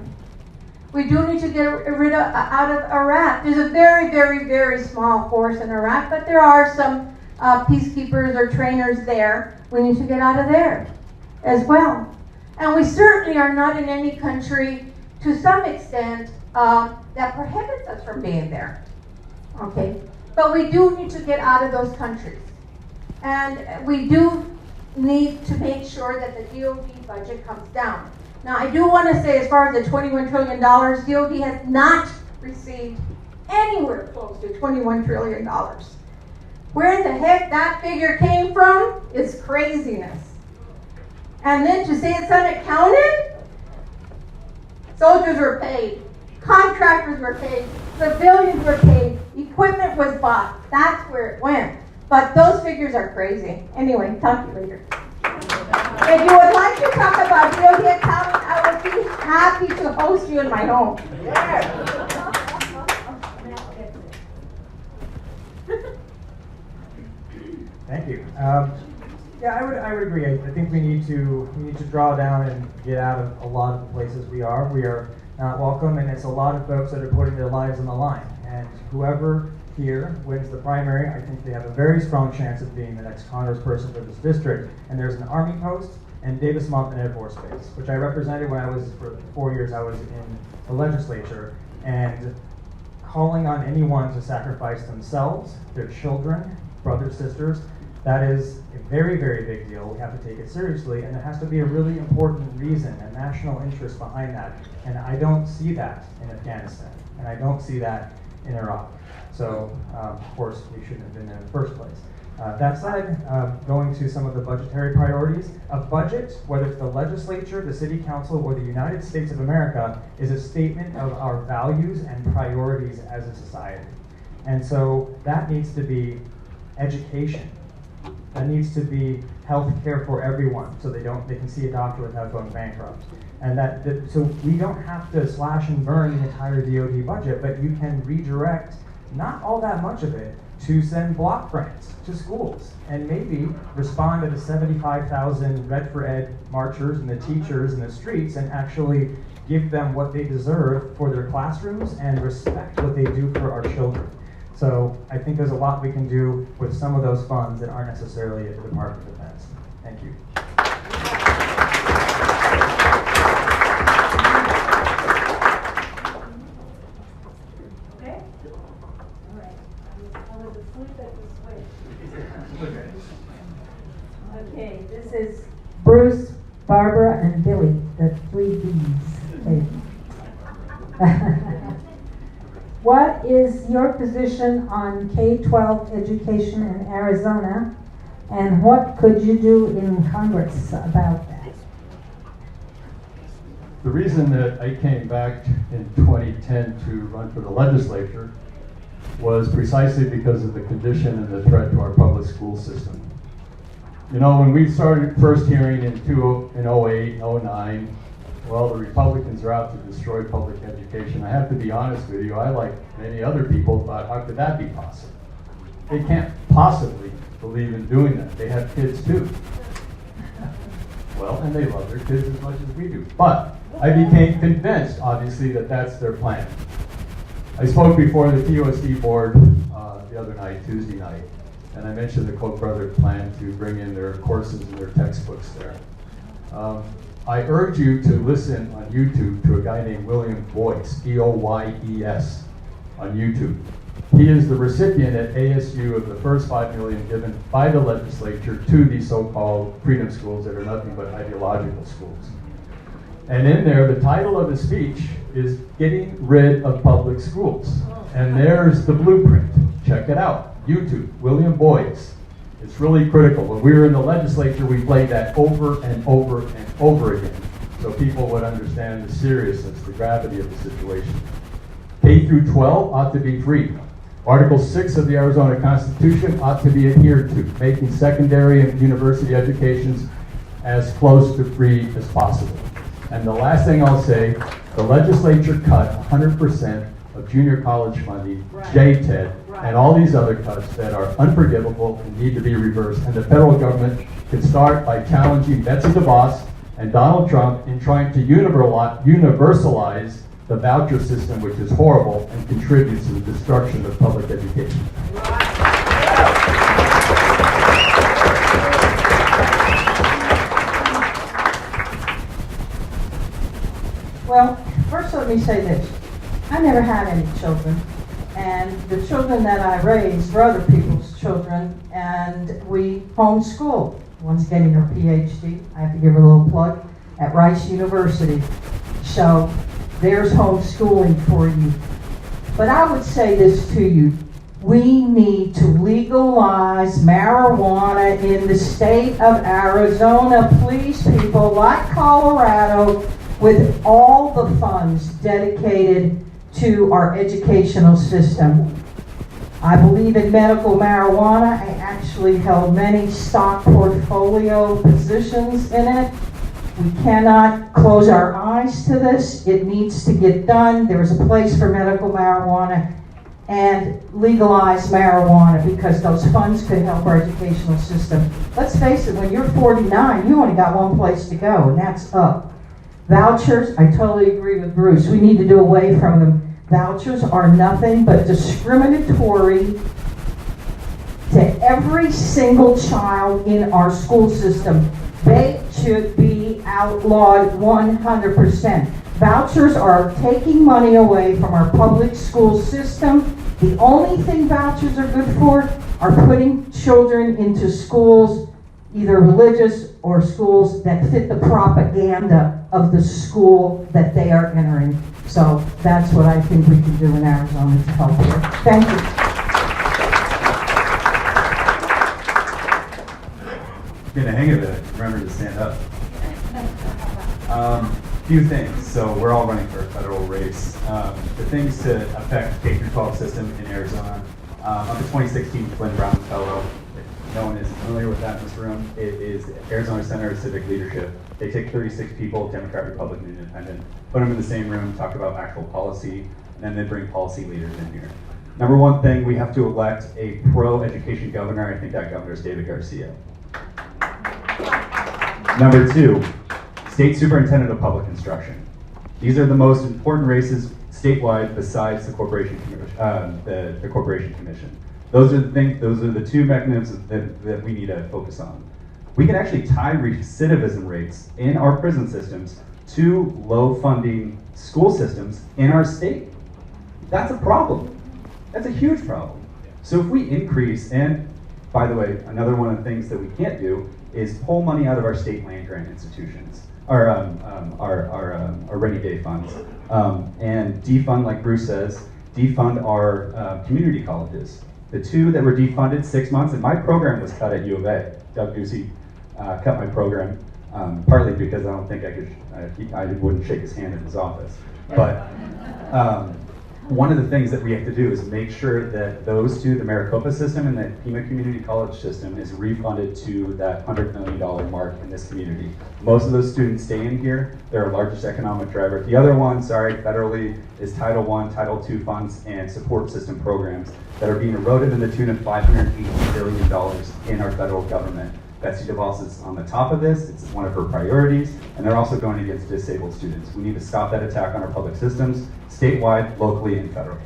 We do need to get rid of out of Iraq. There's a very, very, very small force in Iraq, but there are some peacekeepers or trainers there. We need to get out of there as well. And we certainly are not in any country, to some extent, that prohibits us from being there. Okay? But we do need to get out of those countries. And we do need to make sure that the DOD budget comes down. Now, I do want to say, as far as the $21 trillion, DOD has not received anywhere close to $21 trillion. Where the heck that figure came from is craziness. And then to say it's unaccounted? Soldiers were paid, contractors were paid, civilians were paid, equipment was bought. That's where it went. But those figures are crazy. Anyway, talk to you later. If you would like to talk about DOD accounting, I would be happy to host you in my home. Thank you. Yeah, I would agree. I think we need to draw down and get out of a lot of the places we are. We are not welcome, and it's a lot of folks that are putting their lives on the line. And whoever here wins the primary, I think they have a very strong chance of being the next congressperson for this district. And there's an Army post and Davis Mountain Air Force Base, which I represented when I was, for 4 years, I was in the legislature. And calling on anyone to sacrifice themselves, their children, brothers, sisters, that is a very, very big deal. We have to take it seriously, and there has to be a really important reason, a national interest behind that. And I don't see that in Afghanistan, and I don't see that in Iraq. So, of course, we shouldn't have been there in the first place. That said, going to some of the budgetary priorities, a budget, whether it's the legislature, the city council, or the United States of America, is a statement of our values and priorities as a society. And so that needs to be education. That needs to be health care for everyone, so they can see a doctor without going bankrupt. And so we don't have to slash and burn the entire DOD budget, but you can redirect not all that much of it to send block grants to schools and maybe respond to the 75,000 Red for Ed marchers and the teachers in the streets and actually give them what they deserve for their classrooms and respect what they do for our children. So I think there's a lot we can do with some of those funds that aren't necessarily at the Department of Defense. Thank you. Okay? All right. I was asleep at the switch. Okay, this is Bruce, Barbara, and Billy, the 3 Bs. What is your position on K-12 education in Arizona, and what could you do in Congress about that? The reason that I came back in 2010 to run for the legislature was precisely because of the condition and the threat to our public school system. You know, when we started first hearing in 08, 09, well, the Republicans are out to destroy public education. I have to be honest with you, I, like many other people, thought, how could that be possible? They can't possibly believe in doing that. They have kids too. Well, and they love their kids as much as we do. But I became convinced, obviously, that that's their plan. I spoke before the TOSD board the other night, Tuesday night, and I mentioned the Koch brothers plan to bring in their courses and their textbooks there. I urge you to listen on YouTube to a guy named William Boyce, B-O-Y-E-S, on YouTube. He is the recipient at ASU of the first $5 million given by the legislature to these so-called freedom schools that are nothing but ideological schools. And in there, the title of his speech is Getting Rid of Public Schools. And there's the blueprint. Check it out. YouTube, William Boyce. It's really critical. When we were in the legislature, we played that over and over and over again so people would understand the seriousness, the gravity of the situation. K through 12 ought to be free. Article 6 of the Arizona Constitution ought to be adhered to, making secondary and university educations as close to free as possible. And the last thing I'll say, the legislature cut 100% of junior college funding, JTED, and all these other cuts that are unforgivable and need to be reversed. And the federal government can start by challenging Betsy DeVos and Donald Trump in trying to universalize the voucher system, which is horrible and contributes to the destruction of public education. Well, first let me say this. I never had any children, and the children that I raised were other people's children, and we homeschooled. One's getting her PhD. I have to give her a little plug at Rice University. So there's homeschooling for you. But I would say this to you. We need to legalize marijuana in the state of Arizona. Please, people, like Colorado, with all the funds dedicated to our educational system. I believe in medical marijuana. I actually held many stock portfolio positions in it. We cannot close our eyes to this. It needs to get done. There is a place for medical marijuana, and legalize marijuana because those funds could help our educational system. Let's face it, when you're 49, you only got one place to go, and that's up. Vouchers, I totally agree with Bruce. We need to do away from them. Vouchers are nothing but discriminatory to every single child in our school system. They should be outlawed 100%. Vouchers are taking money away from our public school system. The only thing vouchers are good for are putting children into schools, either religious or schools that fit the propaganda of the school that they are entering. So that's what I think we can do in Arizona to help here. Thank you. Get the hang of it, remember to stand up. Few things. So we're all running for a federal race. The things to affect K-12 system in Arizona. I'm the 2016 Flynn Brown Fellow. If no one is familiar with that in this room, it is the Arizona Center of Civic Leadership. They take 36 people, Democrat, Republican, Independent, put them in the same room, talk about actual policy, and then they bring policy leaders in here. Number one thing, we have to elect a pro-education governor. I think that governor is David Garcia. Number two, State Superintendent of Public Instruction. These are the most important races statewide besides the Corporation the Corporation Commission. Those are the things. Those are the two mechanisms that we need to focus on. We can actually tie recidivism rates in our prison systems to low-funding school systems in our state. That's a problem. That's a huge problem. So if we increase, and by the way, another one of the things that we can't do is pull money out of our state land grant institutions, our rainy day funds, and defund, like Bruce says, defund our community colleges. The two that were defunded 6 months, and my program was cut at U of A. Doug Ducey cut my program, partly because I don't think I could, I wouldn't shake his hand in his office. But one of the things that we have to do is make sure that those two, the Maricopa system and the Pima Community College system, is refunded to that $100 million mark in this community. Most of those students stay in here. They're our largest economic driver. The other one, sorry, federally, is Title I, Title II funds and support system programs that are being eroded in the tune of $580 billion in our federal government. Betsy DeVos is on the top of this. It's one of her priorities, and they're also going against disabled students. We need to stop that attack on our public systems, statewide, locally, and federally.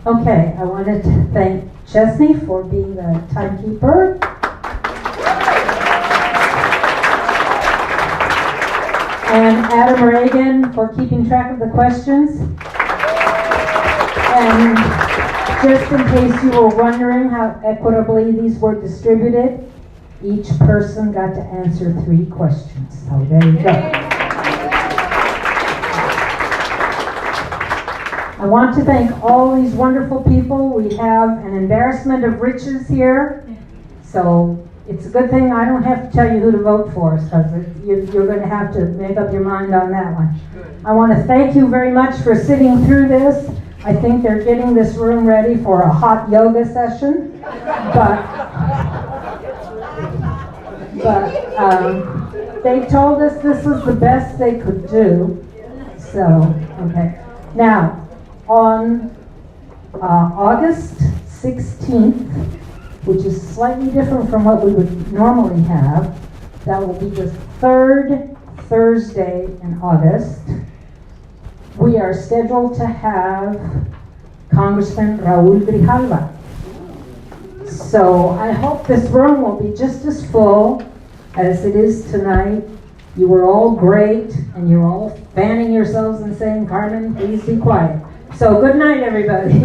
Okay, I wanted to thank Chesney for being the timekeeper. And Adam Reagan for keeping track of the questions. And just in case you were wondering how equitably these were distributed, each person got to answer 3 questions. So there you go. I want to thank all these wonderful people. We have an embarrassment of riches here. So it's a good thing I don't have to tell you who to vote for, because you're going to have to make up your mind on that one. I want to thank you very much for sitting through this. I think they're getting this room ready for a hot yoga session, but They told us this was the best they could do. So, okay. Now, on August 16th, which is slightly different from what we would normally have, that will be the third Thursday in August. We are scheduled to have Congressman Raul Grijalva. So I hope this room will be just as full as it is tonight. You were all great, and you're all fanning yourselves and saying, Carmen, please be quiet. So good night, everybody.